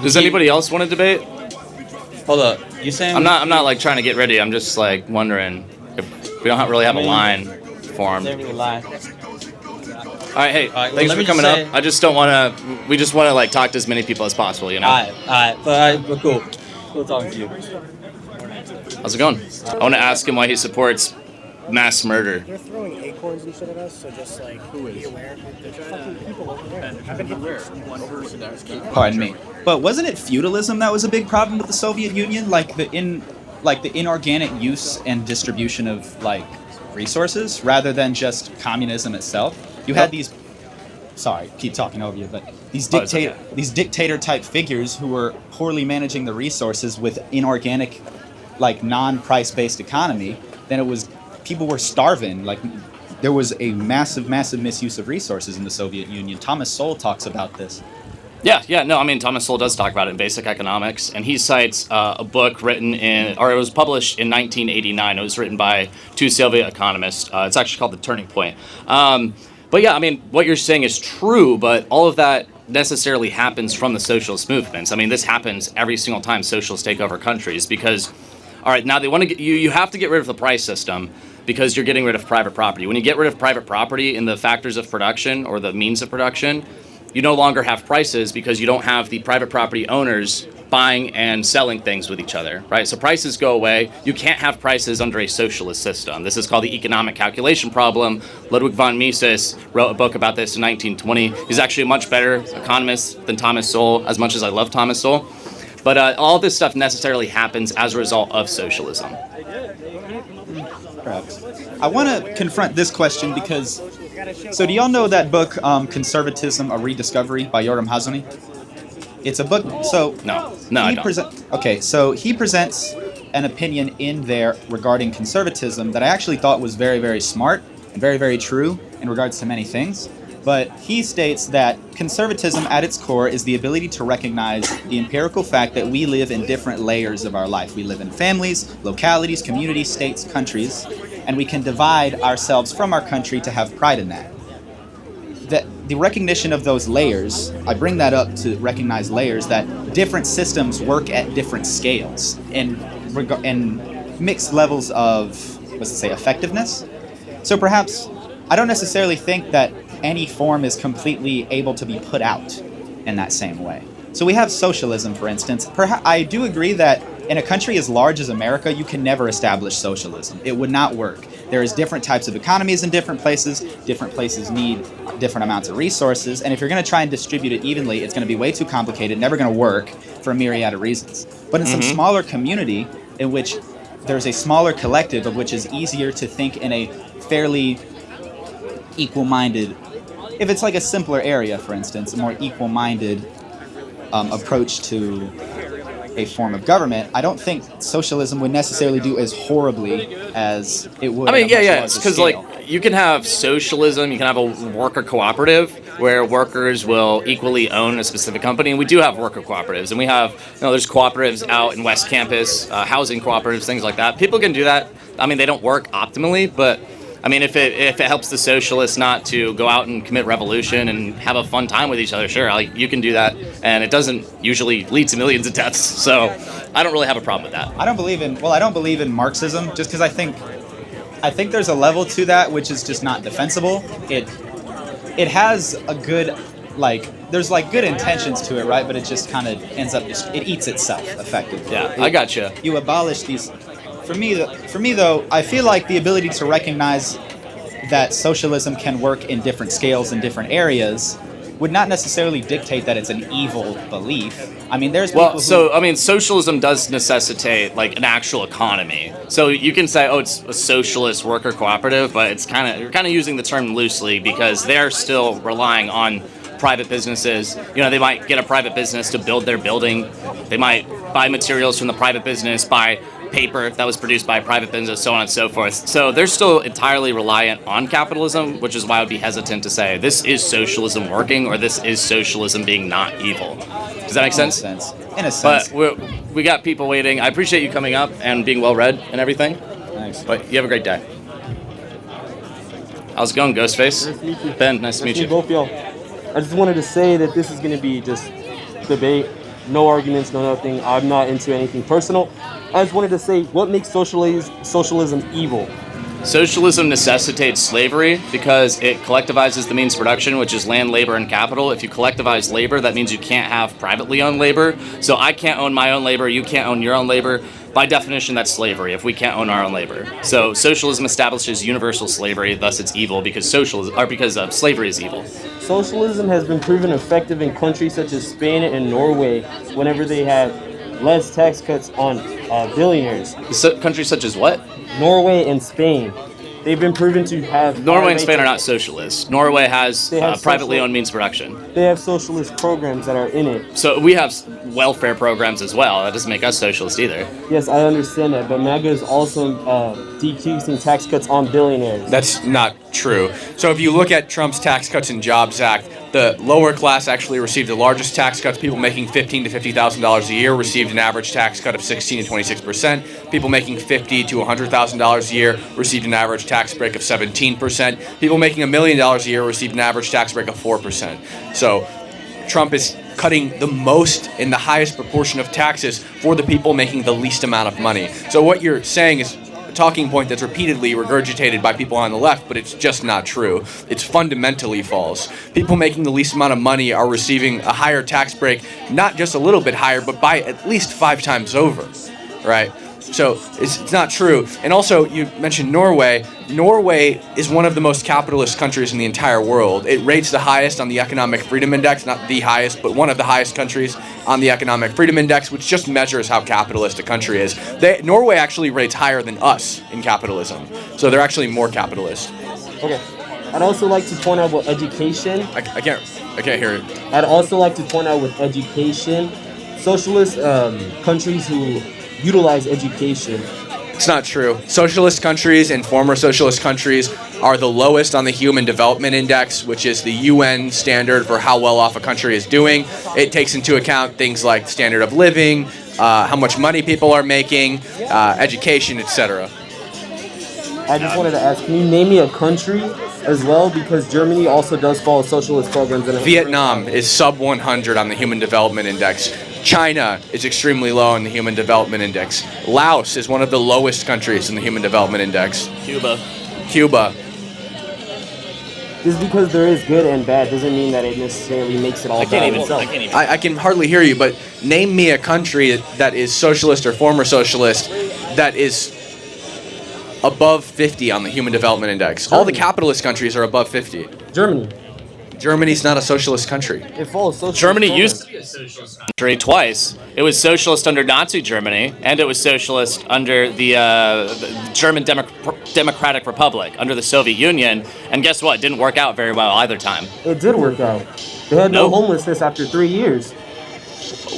Does anybody else want to debate? Hold up. You saying? I'm not like trying to get ready. I'm just like wondering if we don't really have a line formed. All right, hey, thanks for coming up. I just don't want to. We just want to like talk to as many people as possible, you know. All right, but cool. Cool talking to you. How's it going? I want to ask him why he supports mass murder. They're throwing acorns and shit at us, so just like be aware. There's fucking people over there. I've been here. One person. Pardon me. But wasn't it feudalism that was a big problem with the Soviet Union? Like the inorganic use and distribution of like resources rather than just communism itself? You had these. sorry, keep talking over you, but these okay. these dictator type figures who were poorly managing the resources with inorganic, like non-price based economy, then it was people were starving. Like there was a massive misuse of resources in the Soviet Union. Thomas Sowell talks about this. Yeah, no, I mean, Thomas Sowell does talk about it in Basic Economics, and he cites it was published in 1989. It was written by two Soviet economists. It's actually called The Turning Point. But yeah, I mean, what you're saying is true, but all of that necessarily happens from the socialist movements. I mean, this happens every single time socialists take over countries because, all right, now they want to get you have to get rid of the price system because you're getting rid of private property. When you get rid of private property in the factors of production or the means of production, you no longer have prices because you don't have the private property owners buying and selling things with each other, right? So prices go away. You can't have prices under a socialist system. This is called the economic calculation problem. Ludwig von Mises wrote a book about this in 1920. He's actually a much better economist than Thomas Sowell, as much as I love Thomas Sowell. But all this stuff necessarily happens as a result of socialism. Perhaps. I want to confront this question because, so do y'all know that book, Conservatism, A Rediscovery by Yoram Hazony? It's a book, so... No, I don't. Okay, so he presents an opinion in there regarding conservatism that I actually thought was very, very smart and very, very true in regards to many things. But he states that conservatism at its core is the ability to recognize the empirical fact that we live in different layers of our life. We live in families, localities, communities, states, countries, and we can divide ourselves from our country to have pride in that. The recognition of those layers, I bring that up to recognize layers, that different systems work at different scales and mixed levels of, effectiveness. So perhaps, I don't necessarily think that any form is completely able to be put out in that same way. So we have socialism, for instance. I do agree that in a country as large as America, you can never establish socialism. It would not work. There is different types of economies in different places. Different places need different amounts of resources. And if you're going to try and distribute it evenly, it's going to be way too complicated, never going to work for a myriad of reasons. But in some smaller community in which there's a smaller collective of which is easier to think in a fairly equal-minded, if it's like a simpler area, for instance, a more equal-minded approach to a form of government, I don't think socialism would necessarily do as horribly as it would. I mean, yeah, because like you can have socialism, you can have a worker cooperative where workers will equally own a specific company, and we do have worker cooperatives, and we have, there's cooperatives out in West Campus, housing cooperatives, things like that. People can do that. I mean, they don't work optimally, but I mean, if it helps the socialists not to go out and commit revolution and have a fun time with each other, sure, like you can do that, and it doesn't usually lead to millions of deaths. So I don't really have a problem with that. I don't believe in Marxism, just because I think there's a level to that which is just not defensible. It has a good, there's good intentions to it, right? But it just kind of ends up it eats itself effectively. Yeah, I gotcha. You abolish these. For me, though, I feel like the ability to recognize that socialism can work in different scales in different areas would not necessarily dictate that it's an evil belief. I mean, there's people socialism does necessitate an actual economy. So you can say, it's a socialist worker cooperative, but you're kind of using the term loosely because they're still relying on private businesses. They might get a private business to build their building. They might buy materials from the private business, buy paper that was produced by a private business, so on and so forth. So they're still entirely reliant on capitalism, which is why I would be hesitant to say this is socialism working or this is socialism being not evil. Does that make sense? In a sense. But we got people waiting. I appreciate you coming up and being well read and everything. Thanks. But you have a great day. How's it going, Ghostface? Nice to meet you. Ben, nice to meet you. Both y'all. I just wanted to say that this is going to be just debate, no arguments, no nothing. I'm not into anything personal. I just wanted to say, what makes socialism evil? Socialism necessitates slavery because it collectivizes the means of production, which is land, labor, and capital. If you collectivize labor, that means you can't have privately owned labor. So I can't own my own labor, you can't own your own labor. By definition, that's slavery if we can't own our own labor. So socialism establishes universal slavery, thus it's evil because slavery is evil. Socialism has been proven effective in countries such as Spain and Norway whenever they have less tax cuts on billionaires. Countries such as what? Norway and Spain. They've been proven to have. Norway and Spain are not socialists. Norway has They have privately social- owned means of production. They have socialist programs that are in it. So we have welfare programs as well. That doesn't make us socialist either. Yes, I understand that, but MAGA is also decreasing tax cuts on billionaires. That's not true. So if you look at Trump's Tax Cuts and Jobs Act, the lower class actually received the largest tax cuts. People making $15,000 to $50,000 a year received an average tax cut of 16 to 26%. People making $50,000 to $100,000 a year received an average tax break of 17%. People making $1 million a year received an average tax break of 4%. So Trump is cutting the most in the highest proportion of taxes for the people making the least amount of money. So what you're saying is talking point that's repeatedly regurgitated by people on the left, but it's just not true. It's fundamentally false. People making the least amount of money are receiving a higher tax break, not just a little bit higher, but by at least 5 times over, right? So it's not true. And also, you mentioned Norway. Norway is one of the most capitalist countries in the entire world. It rates the highest on the Economic Freedom Index, not the highest, but one of the highest countries on the Economic Freedom Index, which just measures how capitalist a country is. Norway actually rates higher than us in capitalism. So they're actually more capitalist. Okay. I'd also like to point out with education. I can't hear it. I'd also like to point out with education, socialist countries who utilize education. It's not true. Socialist countries and former socialist countries are the lowest on the Human Development Index, which is the UN standard for how well off a country is doing. It takes into account things like standard of living, how much money people are making, education, etc. I just wanted to ask, can you name me a country as well? Because Germany also does follow socialist programs. Vietnam is sub 100 on the Human Development Index. China is extremely low in the Human Development Index. Laos is one of the lowest countries in the Human Development Index. Cuba. Just because there is good and bad doesn't mean that it necessarily makes it all bad itself. I can hardly hear you, but name me a country that is socialist or former socialist that is above 50 on the Human Development Index. All the capitalist countries are above 50. Germany's not a socialist country. It follows socialist. Germany used to be a socialist country twice. It was socialist under Nazi Germany, and it was socialist under the German Democratic Republic, under the Soviet Union. And guess what? It didn't work out very well either time. It did work out. They had no homelessness after 3 years.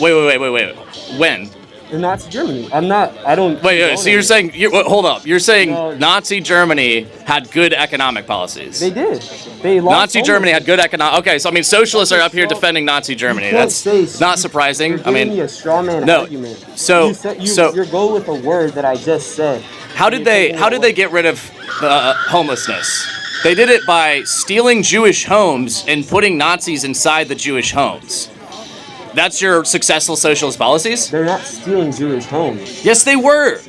Wait. When? In Nazi Germany. I don't... Wait, so you're saying... hold up. You're saying Nazi Germany had good economic policies. They did. They lost Nazi Germany had good economic... Okay, so I mean, socialists are up here defending Nazi Germany. That's not surprising. You're giving me a straw man argument. So you're going with a word that I just said. How did they get rid of homelessness? They did it by stealing Jewish homes and putting Nazis inside the Jewish homes. That's your successful socialist policies? They're not stealing Jewish homes. Yes, they were.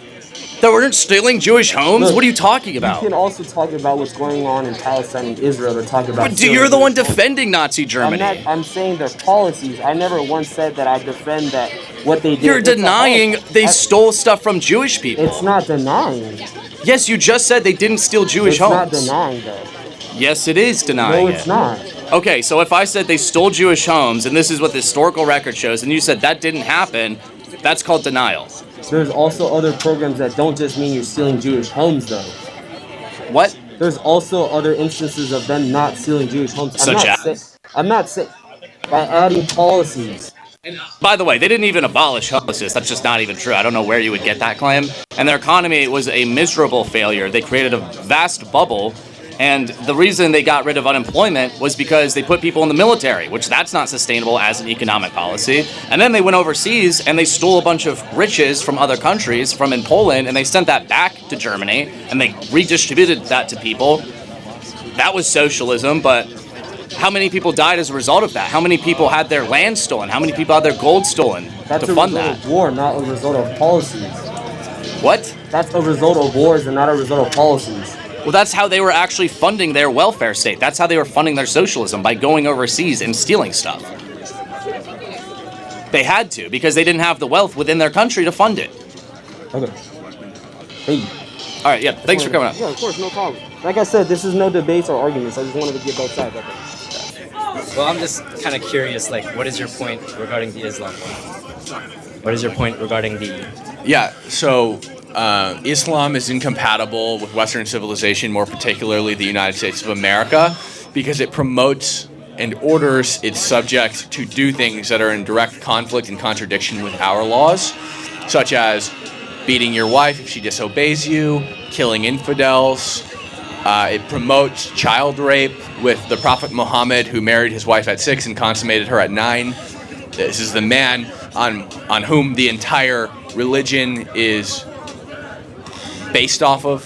They weren't stealing Jewish homes? Look, what are you talking about? You can also talk about what's going on in Palestine and Israel to talk about... But you're the one defending Nazi Germany. I'm saying their policies. I never once said that I defend that what they did. You're denying they stole stuff from Jewish people. It's not denying. Yes, you just said they didn't steal Jewish homes. It's not denying, though. Yes, it is denying No, it's not. Okay, so if I said they stole Jewish homes, and this is what the historical record shows, and you said that didn't happen, that's called denial. There's also other programs that don't just mean you're stealing Jewish homes, though. What? There's also other instances of them not stealing Jewish homes. I'm not saying by adding policies. By the way, they didn't even abolish homelessness. That's just not even true. I don't know where you would get that claim. And their economy was a miserable failure. They created a vast bubble. And the reason they got rid of unemployment was because they put people in the military, which that's not sustainable as an economic policy. And then they went overseas and they stole a bunch of riches from other countries, from in Poland, and they sent that back to Germany, and they redistributed that to people. That was socialism, but how many people died as a result of that? How many people had their land stolen? How many people had their gold stolen to fund that? That's a result of war, not a result of policies. What? That's a result of wars and not a result of policies. Well, that's how they were actually funding their welfare state. That's how they were funding their socialism, by going overseas and stealing stuff. They had to, because they didn't have the wealth within their country to fund it. Okay. Hey. All right, yeah, thanks for coming up. Yeah, of course, no problem. Like I said, this is no debates or arguments. I just wanted to get both sides of it. Well, I'm just kind of curious, like, what is your point regarding the Islam? What is your point regarding the... Yeah, so Islam is incompatible with Western civilization, more particularly the United States of America, because it promotes and orders its subjects to do things that are in direct conflict and contradiction with our laws, such as beating your wife if she disobeys you, killing infidels. It promotes child rape with the Prophet Muhammad, who married his wife at 6 and consummated her at 9. This is the man on whom the entire religion is based off of,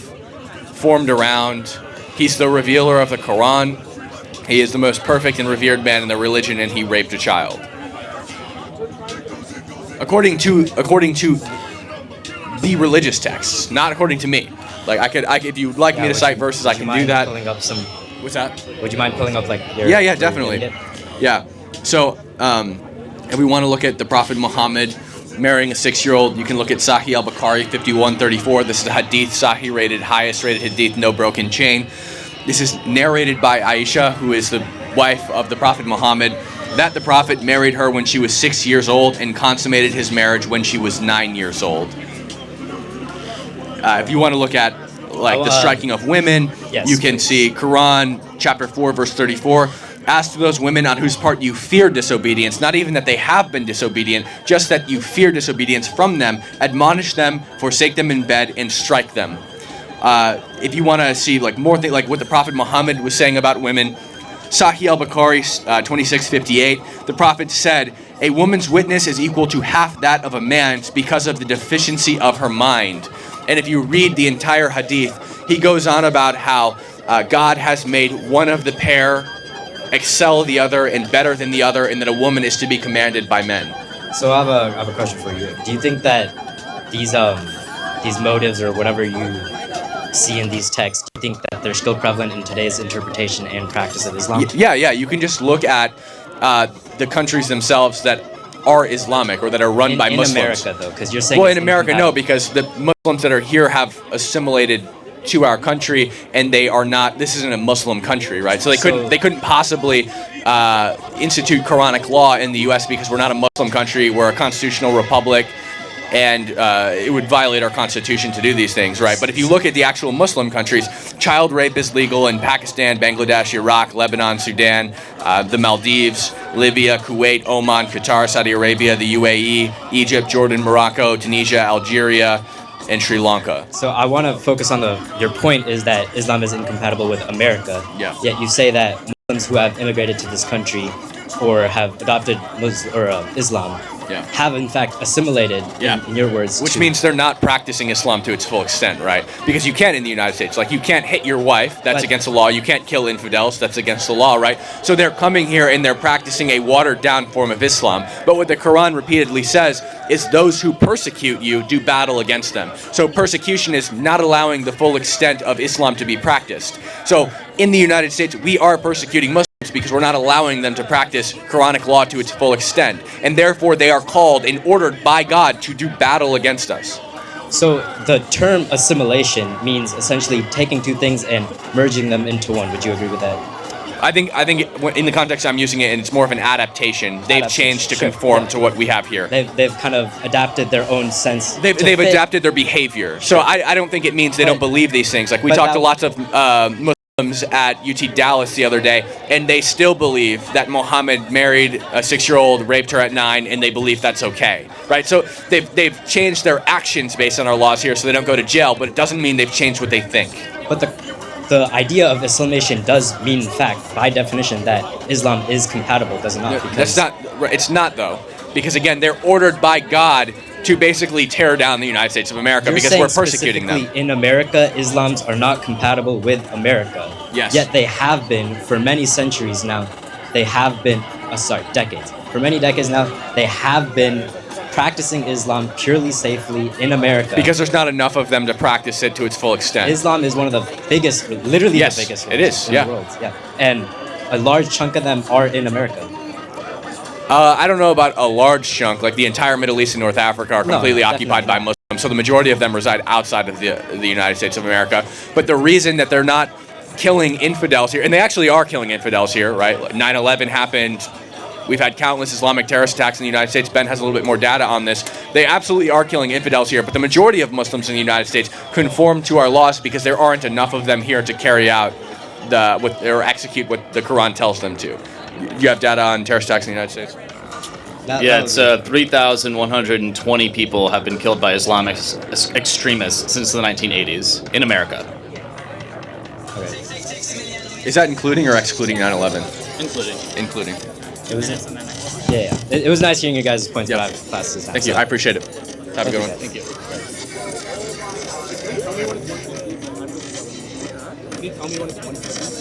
formed around. He's the revealer of the Quran. He is the most perfect and revered man in the religion, and he raped a child. According to the religious texts, not according to me. Like I could if you'd like me to cite verses, I can do that. Pulling up some. What's that? Would you mind pulling up like? Yeah, definitely. Yeah. So, if we want to look at the Prophet Muhammad marrying a 6-year-old, you can look at Sahih al-Bukhari 5134. This is a hadith, Sahih rated, highest rated hadith, no broken chain. This is narrated by Aisha, who is the wife of the Prophet Muhammad, that the Prophet married her when she was 6 years old and consummated his marriage when she was 9 years old. If you want to look at the striking of women, yes, you can see Quran chapter 4 verse 34. As to those women on whose part you fear disobedience, not even that they have been disobedient, just that you fear disobedience from them, admonish them, forsake them in bed, and strike them. If you want to see more things like what the Prophet Muhammad was saying about women, Sahih al-Bukhari 2658, the Prophet said, "A woman's witness is equal to half that of a man's because of the deficiency of her mind." And if you read the entire hadith, he goes on about how God has made one of the pair excel the other and better than the other, and that a woman is to be commanded by men. So I have a question for you. Do you think that these motives or whatever you see in these texts, do you think that they're still prevalent in today's interpretation and practice of Islam? Yeah. You can just look at the countries themselves that are Islamic or that are run by Muslims. In America, though, because you're saying. Well, in America, no, because the Muslims that are here have assimilated to our country, and they are not. This isn't a Muslim country, right? So they couldn't possibly institute Quranic law in the U.S. because we're not a Muslim country. We're a constitutional republic, and it would violate our constitution to do these things, right? But if you look at the actual Muslim countries, child rape is legal in Pakistan, Bangladesh, Iraq, Lebanon, Sudan, the Maldives, Libya, Kuwait, Oman, Qatar, Saudi Arabia, the UAE, Egypt, Jordan, Morocco, Tunisia, Algeria, and Sri Lanka. So I want to focus on your point is that Islam is incompatible with America. Yeah. Yet you say that Muslims who have immigrated to this country or have adopted Islam have in fact assimilated, in your words. Which means they're not practicing Islam to its full extent, right? Because you can't in the United States. Like, you can't hit your wife, that's against the law. You can't kill infidels, that's against the law, right? So they're coming here and they're practicing a watered-down form of Islam. But what the Quran repeatedly says is those who persecute you do battle against them. So persecution is not allowing the full extent of Islam to be practiced. So in the United States, we are persecuting Muslims because we're not allowing them to practice Quranic law to its full extent. And therefore, they are called and ordered by God to do battle against us. So the term assimilation means essentially taking two things and merging them into one. Would you agree with that? I think in the context I'm using it, and it's more of an adaptation. They've changed to conform to what we have here. They've kind of adapted their own sense. They've adapted their behavior. So I don't think it means they don't believe these things. Like, we talked to lots of Muslims at UT Dallas the other day, and they still believe that Muhammad married a 6-year-old, raped her at 9, and they believe that's okay, right? So they've changed their actions based on our laws here, so they don't go to jail. But it doesn't mean they've changed what they think. But the idea of Islamation does mean, in fact, by definition, that Islam is compatible, does it not? That's not. It's not, though, because again, they're ordered by God to basically tear down the United States of America because we're persecuting them. In America, Islams are not compatible with America. Yes. Yet they have been for many centuries now. They have been, decades. For many decades now, they have been practicing Islam purely safely in America. Because there's not enough of them to practice it to its full extent. Islam is one of the biggest, literally the biggest religions in the world. Yeah. And a large chunk of them are in America. I don't know about a large chunk. Like, the entire Middle East and North Africa are completely occupied by Muslims, so the majority of them reside outside of the United States of America. But the reason that they're not killing infidels here, and they actually are killing infidels here, right? 9/11 happened We've had countless Islamic terrorist attacks in the United States. Ben has a little bit more data on this. They absolutely are killing infidels here, but the majority of Muslims in the United States conform to our laws because there aren't enough of them here to carry out or execute what the Quran tells them to. You have data on terrorist attacks in the United States? Yeah, it's 3,120 people have been killed by Islamic extremists since the 1980s in America. Is that including or excluding 9/11? Including. It was it was nice hearing you guys' points about classes. Thank you. I appreciate it. Have a good one. Thank you. Can you tell me what it's 1%?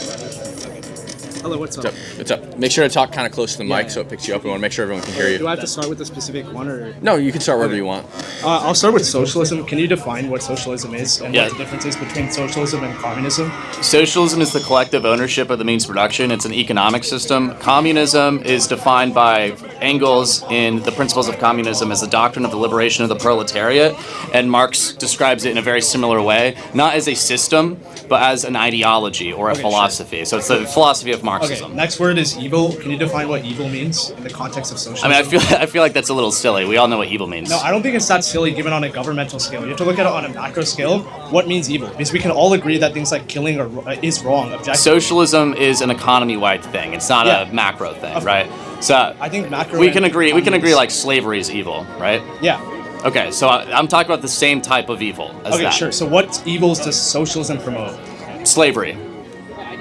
Hello, what's up? What's up? Make sure to talk kind of close to the mic so it picks you up. We want to make sure everyone can hear you. Do I have to start with a specific one or? No, you can start wherever you want. I'll start with socialism. Can you define what socialism is and Yeah. what the difference is between socialism and communism? Socialism is the collective ownership of the means of production. It's an economic system. Communism is defined by Engels in the Principles of Communism as the doctrine of the liberation of the proletariat, and Marx describes it in a very similar way, not as a system, but as an ideology or a philosophy. So it's the philosophy of Marxism. Okay, next word is evil. Can you define what evil means in the context of socialism? I mean, I feel like that's a little silly. We all know what evil means. No, I don't think it's that silly given on a governmental scale. You have to look at it on a macro scale. What means evil? Because we can all agree that things like killing is wrong. Socialism is an economy-wide thing. It's not a macro thing, right? So I think macro. We can agree. We can agree like slavery is evil, right? Yeah. Okay, so I'm talking about the same type of evil as Okay, that. sure. So what evils does socialism promote? Slavery.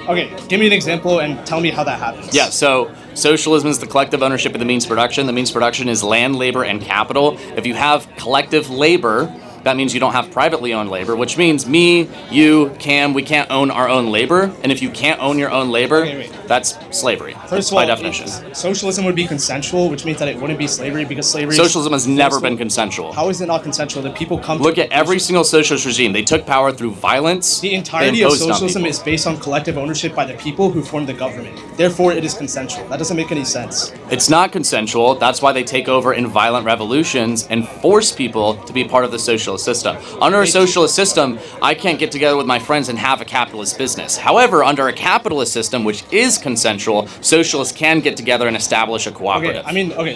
Okay, give me an example and tell me how that happens. Yeah, so socialism is the collective ownership of the means of production. The means of production is land, labor, and capital. If you have collective labor, that means you don't have privately owned labor, which means me, you, Cam, we can't own our own labor. And if you can't own your own labor, that's slavery First of by all, definition. Socialism would be consensual, which means that it wouldn't be slavery because slavery. Socialism has never been consensual. How is it not consensual? The people come. Look at every single socialist regime. They took power through violence. The entirety of socialism is based on collective ownership by the people who form the government. Therefore, it is consensual. That doesn't make any sense. It's not consensual. That's why they take over in violent revolutions and force people to be part of the socialist system. Under a socialist system, I can't get together with my friends and have a capitalist business. However, under a capitalist system, which is consensual, socialists can get together and establish a cooperative.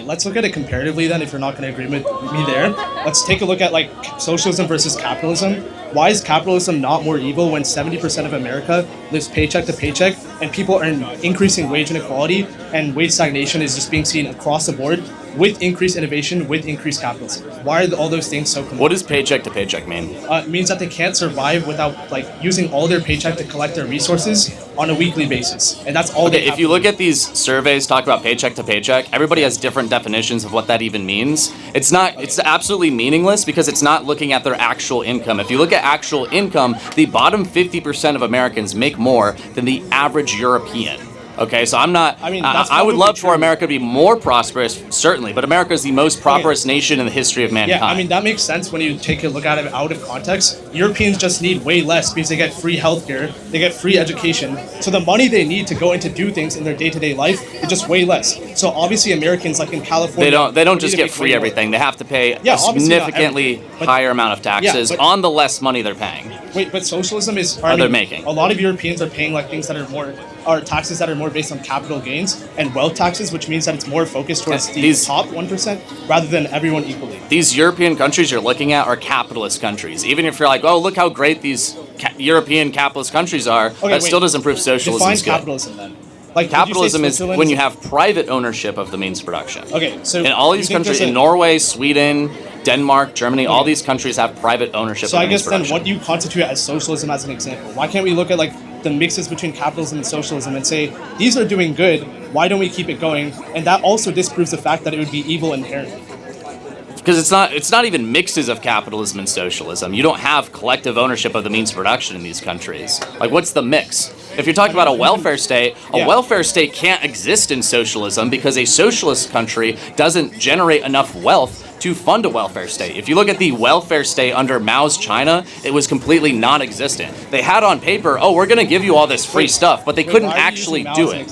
Let's look at it comparatively then, if you're not going to agree with me there. Let's take a look at like socialism versus capitalism. Why is capitalism not more evil when 70% of America lives paycheck to paycheck and people are increasing wage inequality and wage stagnation is just being seen across the board with increased innovation, with increased capitalism? Why are all those things so combined? What does paycheck to paycheck mean? It means that they can't survive without like using all their paycheck to collect their resources on a weekly basis, and that's all. Okay, if you look at these surveys talk about paycheck to paycheck, everybody has different definitions of what that even means. It's not. It's absolutely meaningless because it's not looking at their actual income. If you look at actual income, the bottom 50% of Americans make more than the average European. Okay, so I'm not. I would love for America to be more prosperous, certainly, but America is the most prosperous nation in the history of mankind. Yeah, I mean, that makes sense when you take a look at it out of context. Europeans just need way less because they get free healthcare, they get free education. So the money they need to go and to do things in their day-to-day life is just way less. So obviously Americans like in California... They don't just get free everything. They have to pay a significantly higher amount of taxes on the less money they're paying. Wait, but socialism is... they're making. A lot of Europeans are paying like things that are more... are taxes that are more based on capital gains and wealth taxes, which means that it's more focused towards the top 1% rather than everyone equally. These European countries you're looking at are capitalist countries. Even if you're like, oh, look how great these European capitalist countries are, still doesn't prove socialism is good. Define capitalism then. Like, capitalism is when you have private ownership of the means of production. Okay, so in all these countries, in Norway, Sweden, Denmark, Germany, all these countries have private ownership of the means of production. So I guess then what do you constitute as socialism as an example? Why can't we look at like the mixes between capitalism and socialism and say, these are doing good, why don't we keep it going? And that also disproves the fact that it would be evil inherently. Because it's not even mixes of capitalism and socialism. You don't have collective ownership of the means of production in these countries. Like, what's the mix? If you're talking about a welfare state, a welfare state can't exist in socialism because a socialist country doesn't generate enough wealth to fund a welfare state. If you look at the welfare state under Mao's China, it was completely non-existent. They had on paper, oh, we're going to give you all this free stuff, but they couldn't actually do it.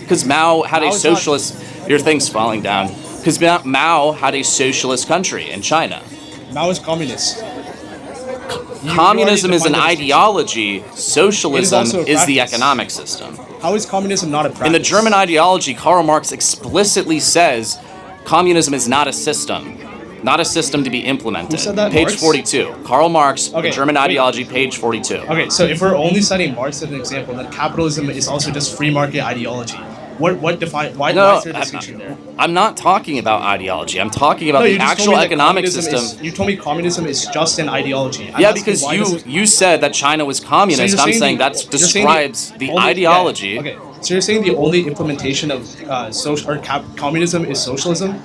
Because Mao had a socialist... Your thing's falling down. Because Mao had a socialist country in China. Mao is communist. Communism already is an defined it as- ideology. Socialism also a is the practice. economic system. How is communism not a practice? In the German ideology, Karl Marx explicitly says communism is not a system. Not a system to be implemented. Who said that, Page Marx? 42. Karl Marx, Okay, the German wait. ideology, page 42. Okay, so if we're only citing Marx as an example, then capitalism is also just free market ideology. Why No, is there a distinction there? I'm not talking about ideology. I'm talking about No, you the just told actual me that economic communism system. you told me communism is just an ideology. I'm Yeah, asking because why does- you said that China was communist. So I'm you're saying that you're saying describes the only- ideology. yeah, okay, so you're saying the only implementation of communism is socialism?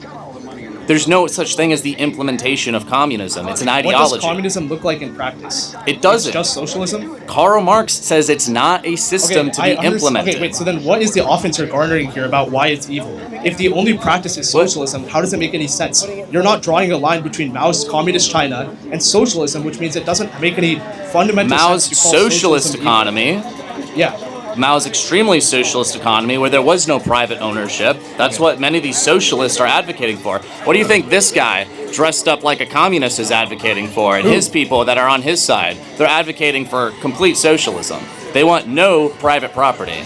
There's no such thing as the implementation of communism. It's an What ideology. does communism look like in practice? It doesn't. It's just socialism? Karl Marx says it's not a system to be implemented. Okay, wait, so then what is the offense you're garnering here about why it's evil? If the only practice is socialism, how does it make any sense? You're not drawing a line between Mao's communist China and socialism, which means it doesn't make any fundamental Mao's sense to call socialist socialism economy. evil. Yeah. Mao's extremely socialist economy where there was no private ownership. That's what many of these socialists are advocating for. What do you think this guy dressed up like a communist is advocating for, and his people that are on his side? They're advocating for complete socialism. They want no private property.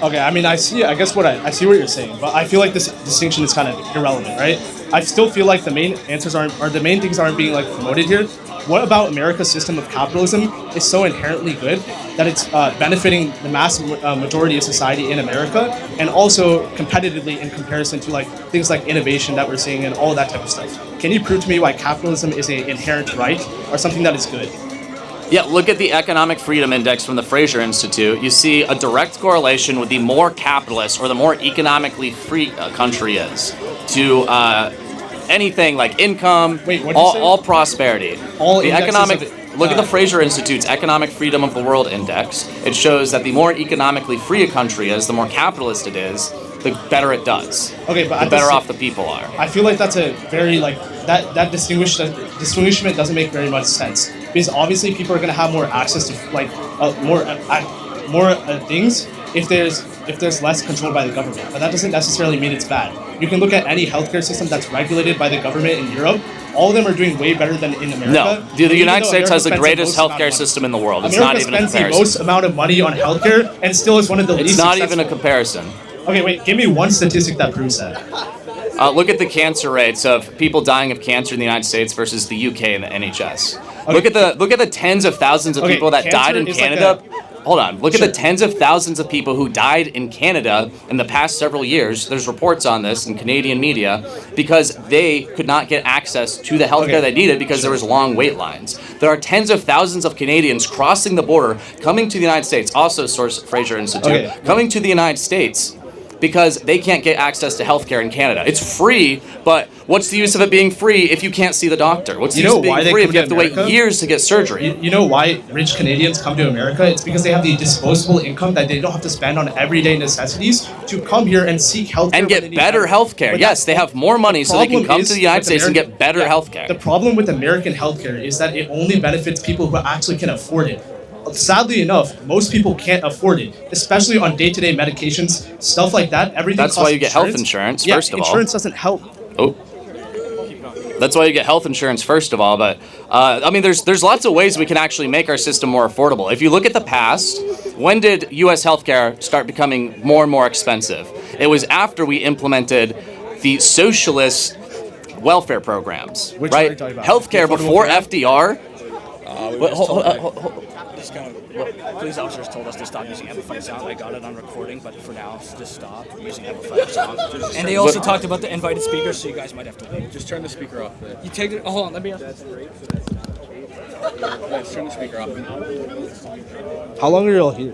Okay, I mean, I see what you're saying, but I feel like this distinction is kind of irrelevant, right? I still feel like the main answers the main things aren't being like promoted here. What about America's system of capitalism is so inherently good that it's benefiting the mass majority of society in America, and also competitively in comparison to like things like innovation that we're seeing and all that type of stuff? Can you prove to me why capitalism is an inherent right or something that is good? Yeah, look at the Economic Freedom Index from the Fraser Institute. You see a direct correlation with the more capitalist or the more economically free a country is to anything like income, all prosperity. All the indexes economic. of Look at the Fraser Institute's Economic Freedom of the World Index. It shows that the more economically free a country is, the more capitalist it is, the better it does. Okay, but the better off the people are. I feel like that's a very like that distinguishment doesn't make very much sense, because obviously people are going to have more access to like more things if there's less control by the government, but that doesn't necessarily mean it's bad. You can look at any healthcare system that's regulated by the government in Europe. All of them are doing way better than in America. No, the Even United though States America has the spends greatest most amount of healthcare money. system in the world. It's America not even a spends the comparison. most amount of money on healthcare and still is one of the least It's not successful. even a comparison. Okay, wait, give me one statistic that proves that. Look at the cancer rates of people dying of cancer in the United States versus the UK and the NHS. Look at the tens of thousands of people that died in Canada. Hold on. Look at the tens of thousands of people who died in Canada in the past several years. There's reports on this in Canadian media because they could not get access to the healthcare they needed because there was long wait lines. There are tens of thousands of Canadians crossing the border, coming to the United States, also source Fraser Institute, coming to the United States because they can't get access to healthcare in Canada. It's free, but what's the use of it being free if you can't see the doctor? What's the use of being free if you have to wait years to get surgery? You know why rich Canadians come to America? It's because they have the disposable income that they don't have to spend on everyday necessities to come here and seek healthcare. And get better healthcare. Yes, they have more money so they can come to the United States and get better healthcare. The problem with American healthcare is that it only benefits people who actually can afford it. Sadly enough, most people can't afford it, especially on day-to-day medications, stuff like that. Everything. That's why you get health insurance, first of all. Insurance doesn't help. Oh. That's why you get health insurance, first of all. But, I mean, there's lots of ways we can actually make our system more affordable. If you look at the past, when did U.S. healthcare start becoming more and more expensive? It was after we implemented the socialist welfare programs, Which right? one are you talking about? Healthcare The Affordable before Care FDR. Police officers told us to stop using amplified sound. I got it on recording, but for now, just stop using amplified sound. And they also talked about the invited speakers, so you guys might have to leave. Just turn the speaker off. You take it. Oh, hold on, let me ask. Yes, turn the speaker off. How long are you all here?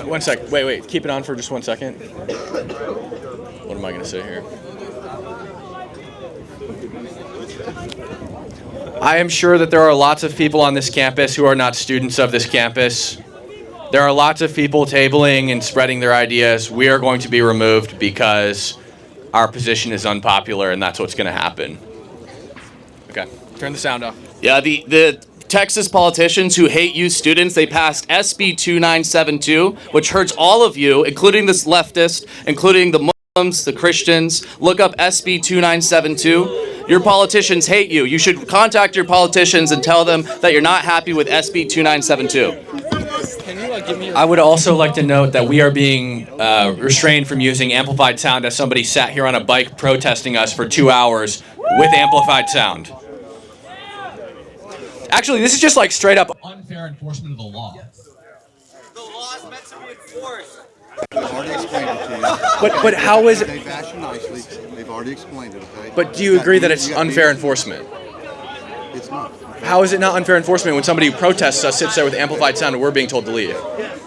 One sec. Wait. Keep it on for just 1 second. What am I going to say here? I am sure that there are lots of people on this campus who are not students of this campus. There are lots of people tabling and spreading their ideas. We are going to be removed because our position is unpopular, and that's what's going to happen. Okay, turn the sound off. Yeah, the Texas politicians who hate you students, they passed SB 2972, which hurts all of you, including this leftist, including the Muslims, the Christians. Look up SB 2972. Your politicians hate you. You should contact your politicians and tell them that you're not happy with SB 2972. I would also like to note that we are being restrained from using amplified sound as somebody sat here on a bike protesting us for 2 hours with amplified sound. Actually, this is just like straight up unfair enforcement of the law. The law is meant to be enforced. I've already explained it to you. But how is it? They've asked you nicely. They've already explained it, okay? But do you agree that it's unfair enforcement? It's not. How is it not unfair enforcement when somebody who protests us sits there with amplified sound and we're being told to leave?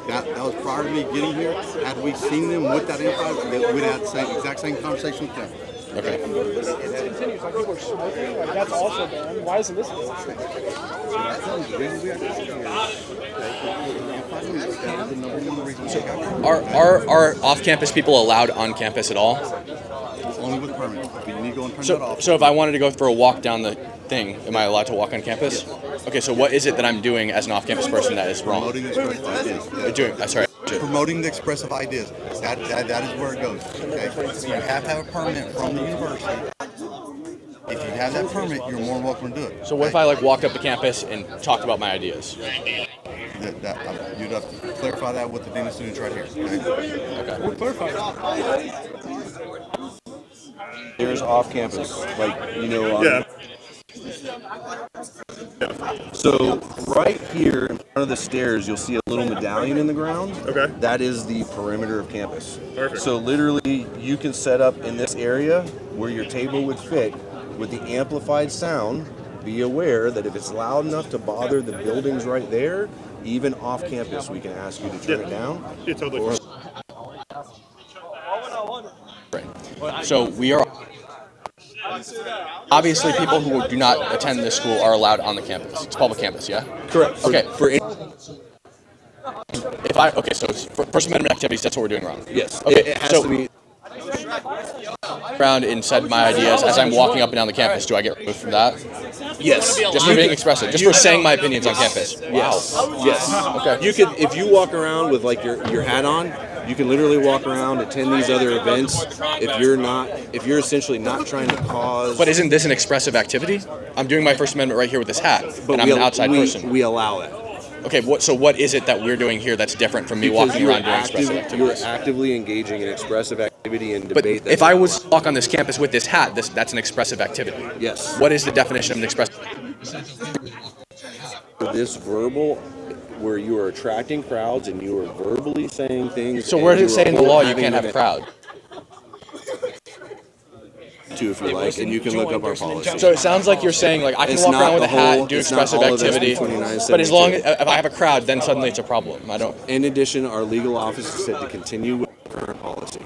That was prior to me getting here. Had we seen them with that amplified, we'd have the exact same conversation with them. Okay. This continues. Like people are smoking. Like that's also banned. Why isn't this banned? Are off-campus people allowed on campus at all? Only with permit. You need to go and turn that off. So if I wanted to go for a walk down the thing, am I allowed to walk on campus? Yes. Okay, so what is it that I'm doing as an off-campus person that is wrong? Promoting the expressive ideas. Promoting the expressive ideas. That is where it goes. Okay. So you have to have a permit from the university. If you have that permit, you're more than welcome to do it. So what if I like walked up to campus and talked about my ideas? You'd have to clarify that with the dean of students right here. Okay. We'll clarify that. There's off campus, like Yeah. So right here in front of the stairs, you'll see a little medallion in the ground. Okay. That is the perimeter of campus. Perfect. So literally, you can set up in this area where your table would fit with the amplified sound. Be aware that if it's loud enough to bother the buildings right there, even off campus, we can ask you to turn it down. Yeah, totally. Right. So we are. Obviously, people who do not attend this school are allowed on the campus. It's public campus, yeah? Correct. Okay. So for First Amendment activities, that's what we're doing wrong. Yes. Okay. It has so to be. Around and said my ideas as I'm walking up and down the campus. Do I get removed from that? Yes. Just for being expressive. Just for saying my opinions on campus. Yes. Wow. Yes. Okay. You could, if you walk around with like your hat on, you can literally walk around, attend these other events. If you're essentially not trying to cause. But isn't this an expressive activity? I'm doing my First Amendment right here with this hat, and I'm an outside person. We allow it. Okay, so what is it that we're doing here that's different from me walking around doing expressive activities? You're actively engaging in expressive activity and But debate. if I was to walk on this campus with this hat, that's an expressive activity. Yes. What is the definition of an expressive? This verbal, where you are attracting crowds and you are verbally saying things. So where does it say in the law you can't have a crowd? Too, if you like, and you can look up our policy. So it sounds like you're saying like I can walk around with a hat and do expressive activity, but as long as if I have a crowd, then suddenly it's a problem. I don't. In addition, our legal office is set to continue with the current policy.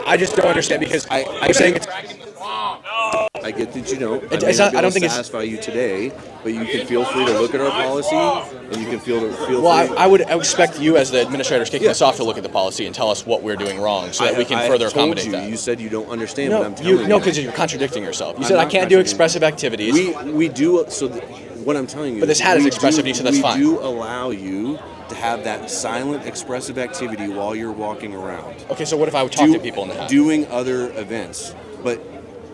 I just don't understand because I'm saying it's. I get that you don't. I don't think it's satisfy you today, but you can feel free to look at our policy, and you can feel free. Well, I would expect you as the administrators kicking us off to look at the policy and tell us what we're doing wrong, so that we can further accommodate that. You said you don't understand what I'm telling you. No, because you're contradicting yourself. You said I can't do expressive activities. We do. So what I'm telling you. But this hat is expressive, so that's fine. We do allow you to have that silent expressive activity while you're walking around. Okay, so what if I would talk to people in the hat? Doing other events, but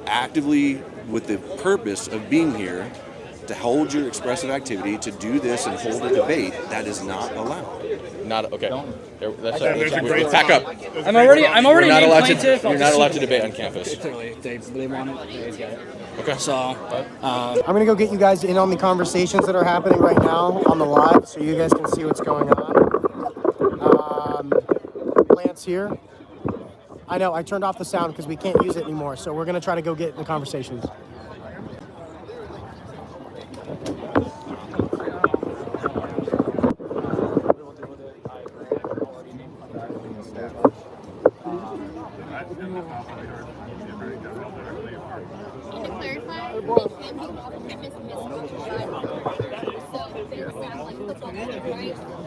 actively with the purpose of being here to hold your expressive activity, to do this and hold a debate, that is not allowed. Not okay. Pack up. I'm already You're not named allowed plaintiff. to. You're not allowed to debate on campus. Clearly, they want it. They get it. Okay. So, I'm gonna go get you guys in on the conversations that are happening right now on the live, so you guys can see what's going on. Lance here. I know, I turned off the sound because we can't use it anymore, so we're gonna try to go get in the conversations.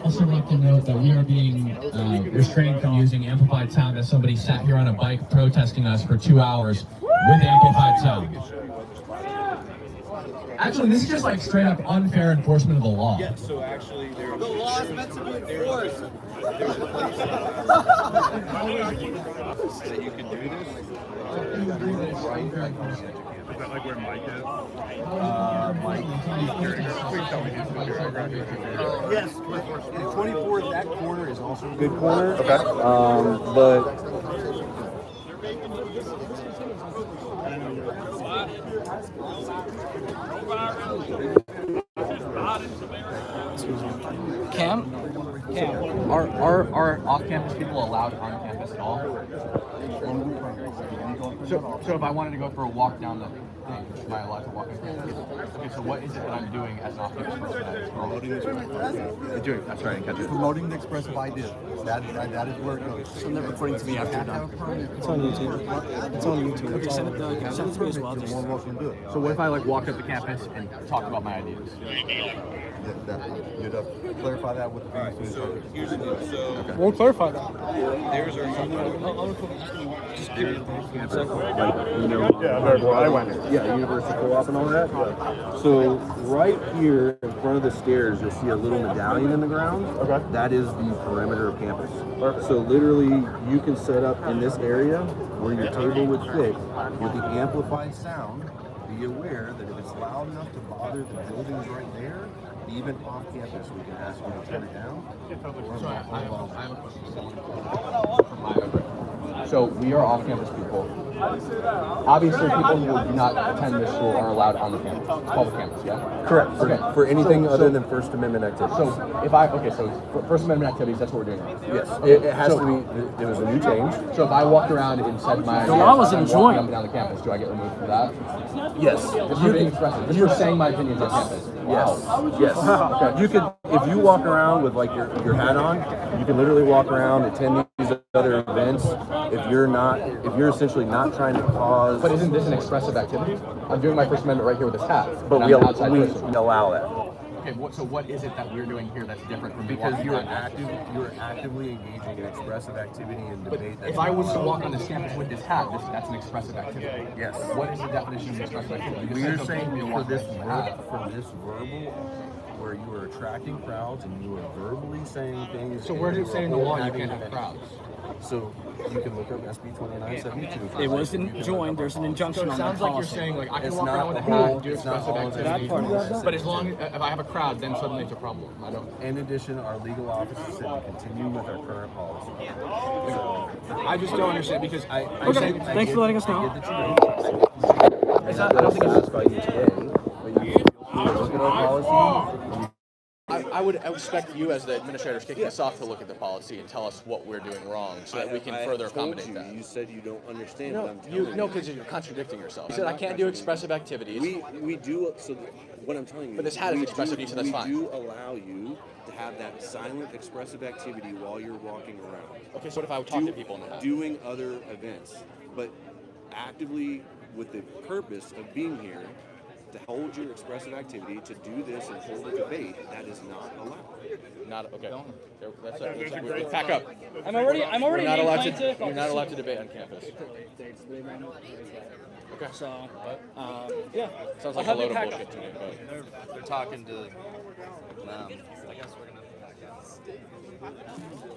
Also like to note that we are being restrained from using amplified sound as somebody sat here on a bike protesting us for 2 hours with amplified sound. Actually, this is just like straight up unfair enforcement of the law. Yeah, so actually the law is meant to be enforced. That you can do this. Is that like where Mike is? Mike. Yes, 24th. That corner is also a good corner. Okay. But. Cam? Are off-campus people allowed on campus at all? So if I wanted to go for a walk down the thing, am I allowed to walk on campus? Okay, so what is it that I'm doing as an off-campus person? That's right, Promoting the expressive ideas. That is where it goes. Send the recording to me after you're done. It's on YouTube. It's on YouTube. Okay, send it to me as well. You're more welcome to do it. So what if I like walked up to campus and talked about my ideas? You'd have to clarify that with the So here's the deal. So We'll clarify that. there's our Just give it I went. Yeah, Universal Co-op and all that. So right here in front of the stairs, you'll see a little medallion in the ground. Okay. That is the perimeter of campus. So literally, you can set up in this area where your table would fit with the amplified sound. Be aware that if it's loud enough to bother the buildings right there, even off campus, we can ask you to turn it down. I have a question. So we are off-campus people. Obviously, people who do not attend this school are allowed on the campus. It's called the campus, yeah? Correct. Okay. For anything other than First Amendment activities. So if I for First Amendment activities, that's what we're doing. Yes. Okay. It has to be. It was a new change. So if I walked around and said my The law was ideas enjoined. up and down the campus, do I get removed for that? Yes. Just for being expressive. Just for saying my opinions on campus. Wow. Yes. Okay. You could, if you walk around with like your hat on, you can literally walk around, attend these other events. If you're essentially not trying to cause. But isn't this an expressive activity? I'm doing my First Amendment right here with this hat. But and we I'm an outside person. allow that. Okay, so what is it that we're doing here that's different from Because walking you're on campus? actively engaging in expressive activity and But debate. if I was to walk on this campus with this hat, that's an expressive activity. Yes. What is the definition of expressive activity? We are saying for this for this verbal, where you are attracting crowds and you are verbally saying things. So where does it say in the law you can't have crowds? So you can look up SB 2972. It wasn't joined. There's an injunction So it on sounds that like you're policy. saying like I can It's walk not around with a all- hat and do it's not expressive all activities. That part of But as long if I have a crowd, then suddenly it's a problem. I don't. In addition, our legal offices said we continue with our current policy. So, I just don't understand because I Okay, thanks for letting us know. I don't think it's satisfy you today, but you can look at our policy. I would expect you as the administrators kicking us off to look at the policy and tell us what we're doing wrong so that we can further accommodate that. You said you don't understand what I'm telling you. No, because you're contradicting yourself. You said I can't do expressive activities. We do, so what I'm telling you. But this hat is expressive, so that's fine. We do allow you to have that silent expressive activity while you're walking around. Okay, so what if I would talk to people in the hat? Doing other events, but actively with the purpose of being here to hold your expressive activity, to do this and hold a debate, that is not allowed. Not okay. That's pack up. I'm already You're not allowed inclined to. You're not allowed to debate on campus. Okay. So, yeah. Sounds like a load of bullshit to me. They're talking to. I guess we're gonna pack out.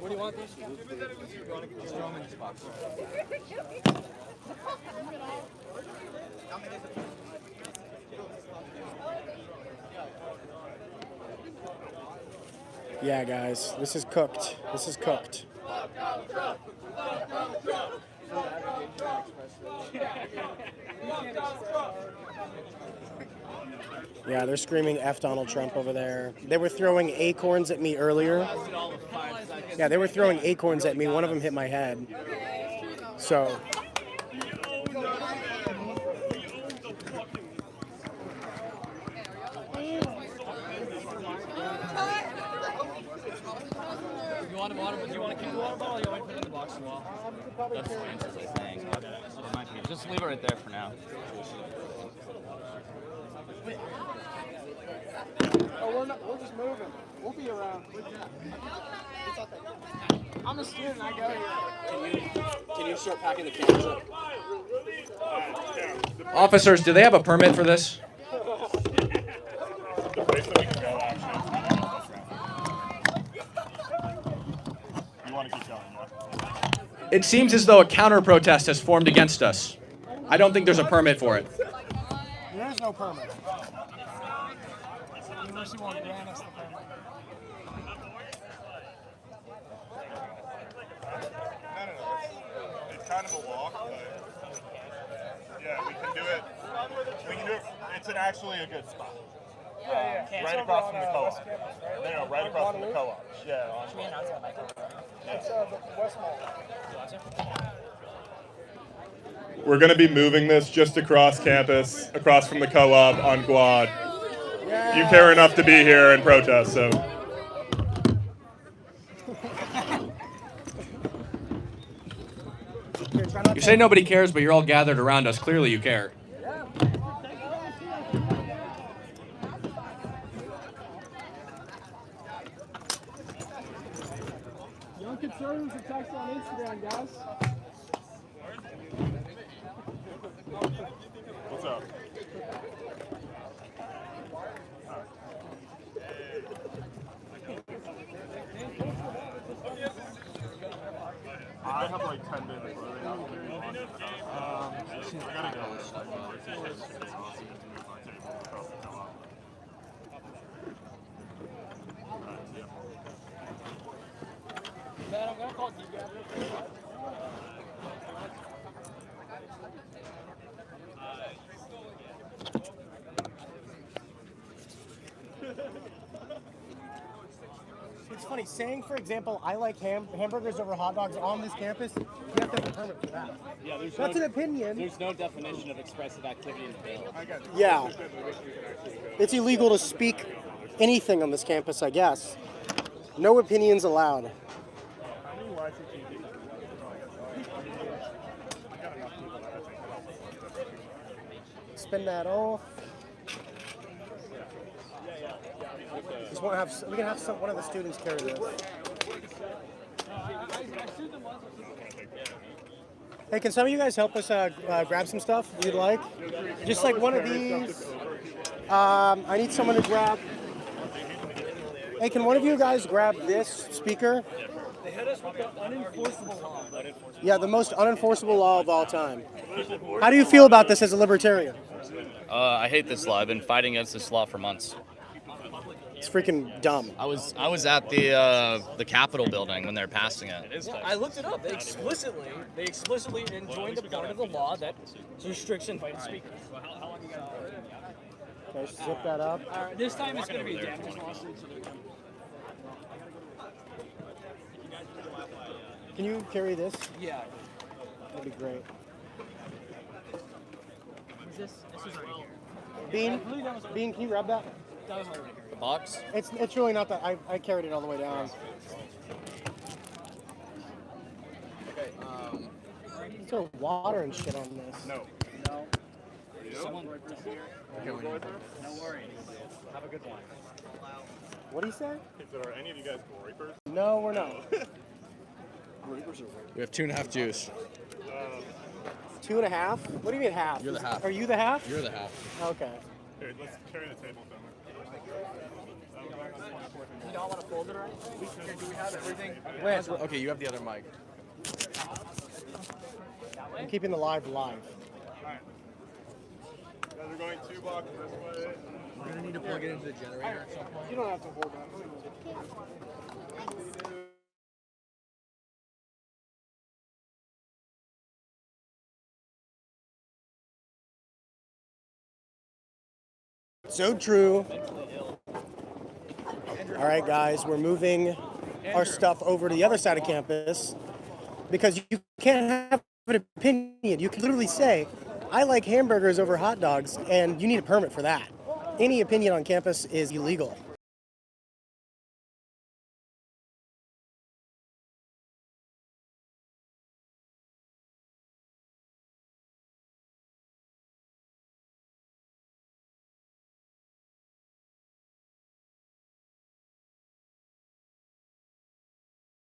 What do you want this? Throw them in this box. Yeah, guys, this is cooked. This is cooked. Yeah, they're screaming F Donald Trump over there. They were throwing acorns at me earlier. Yeah, they were throwing acorns at me. One of them hit my head. So. Do you want to keep the water bottle or you want me to put it in the box as well? That's the answers, I think. It might be. Just leave it right there for now. Oh, we're just moving. We'll be around. I'm a student. I go here. Can you start packing the cameras up? Officers, do they have a permit for this? It seems as though a counter-protest has formed against us. I don't think there's a permit for it. There is no permit. University won't grant us the permit. It's kind of a walk, but yeah, we can do it. We can do it. It's actually a good spot. Right across from the co-op. No, right across from the co-op. Yeah. We're going to be moving this just across campus, across from the co-op on Guad. You care enough to be here and protest, so. You say nobody cares, but you're all gathered around us. Clearly you care. Young conservatives are texting on Instagram, guys. What's up? I have like 10 minutes. I gotta go. Man, I'm gonna call you guys. It's funny, saying, for example, I like hamburgers over hot dogs on this campus, you have to have a permit for that. Yeah, That's an opinion. There's no definition of expressive activity in the bill. Yeah. It's illegal to speak anything on this campus, I guess. No opinions allowed. Spin that off. We can have one of the students carry this. Hey, can some of you guys help us grab some stuff if you'd like? Just like one of these. I need someone to grab. Hey, can one of you guys grab this speaker? They hit us with the unenforceable law. Yeah, the most unenforceable law of all time. How do you feel about this as a libertarian? I hate this law. I've been fighting against this law for months. It's freaking dumb. I was at the Capitol building when they were passing it. I looked it up. They explicitly enjoined the part of the law that restricts invited speakers. Okay, zip that up. This time it's going to be a damages lawsuit. Can you carry this? Yeah. That'd be great. This is right here. Bean, can you grab that? That was already here. The box? It's really not that. I carried it all the way down. Okay, Is there water and shit on this? No. Someone Okay, No worries. Have a good one. What do you say? Are any of you guys reapers? No, we're not. we have 2.5 juice. 2.5? What do you mean half? You're the half. Are you the half? You're the half. Okay. Here, let's carry the table down. You don't want to fold it right? Do we have everything? Lance, okay, you have the other mic. I'm keeping the live. Alright. Guys are going 2 blocks this way. We're gonna need to plug it into the generator at some point. You don't have to hold that. So true. All right, guys, we're moving our stuff over to the other side of campus because you can't have an opinion. You can literally say, I like hamburgers over hot dogs, and you need a permit for that. Any opinion on campus is illegal.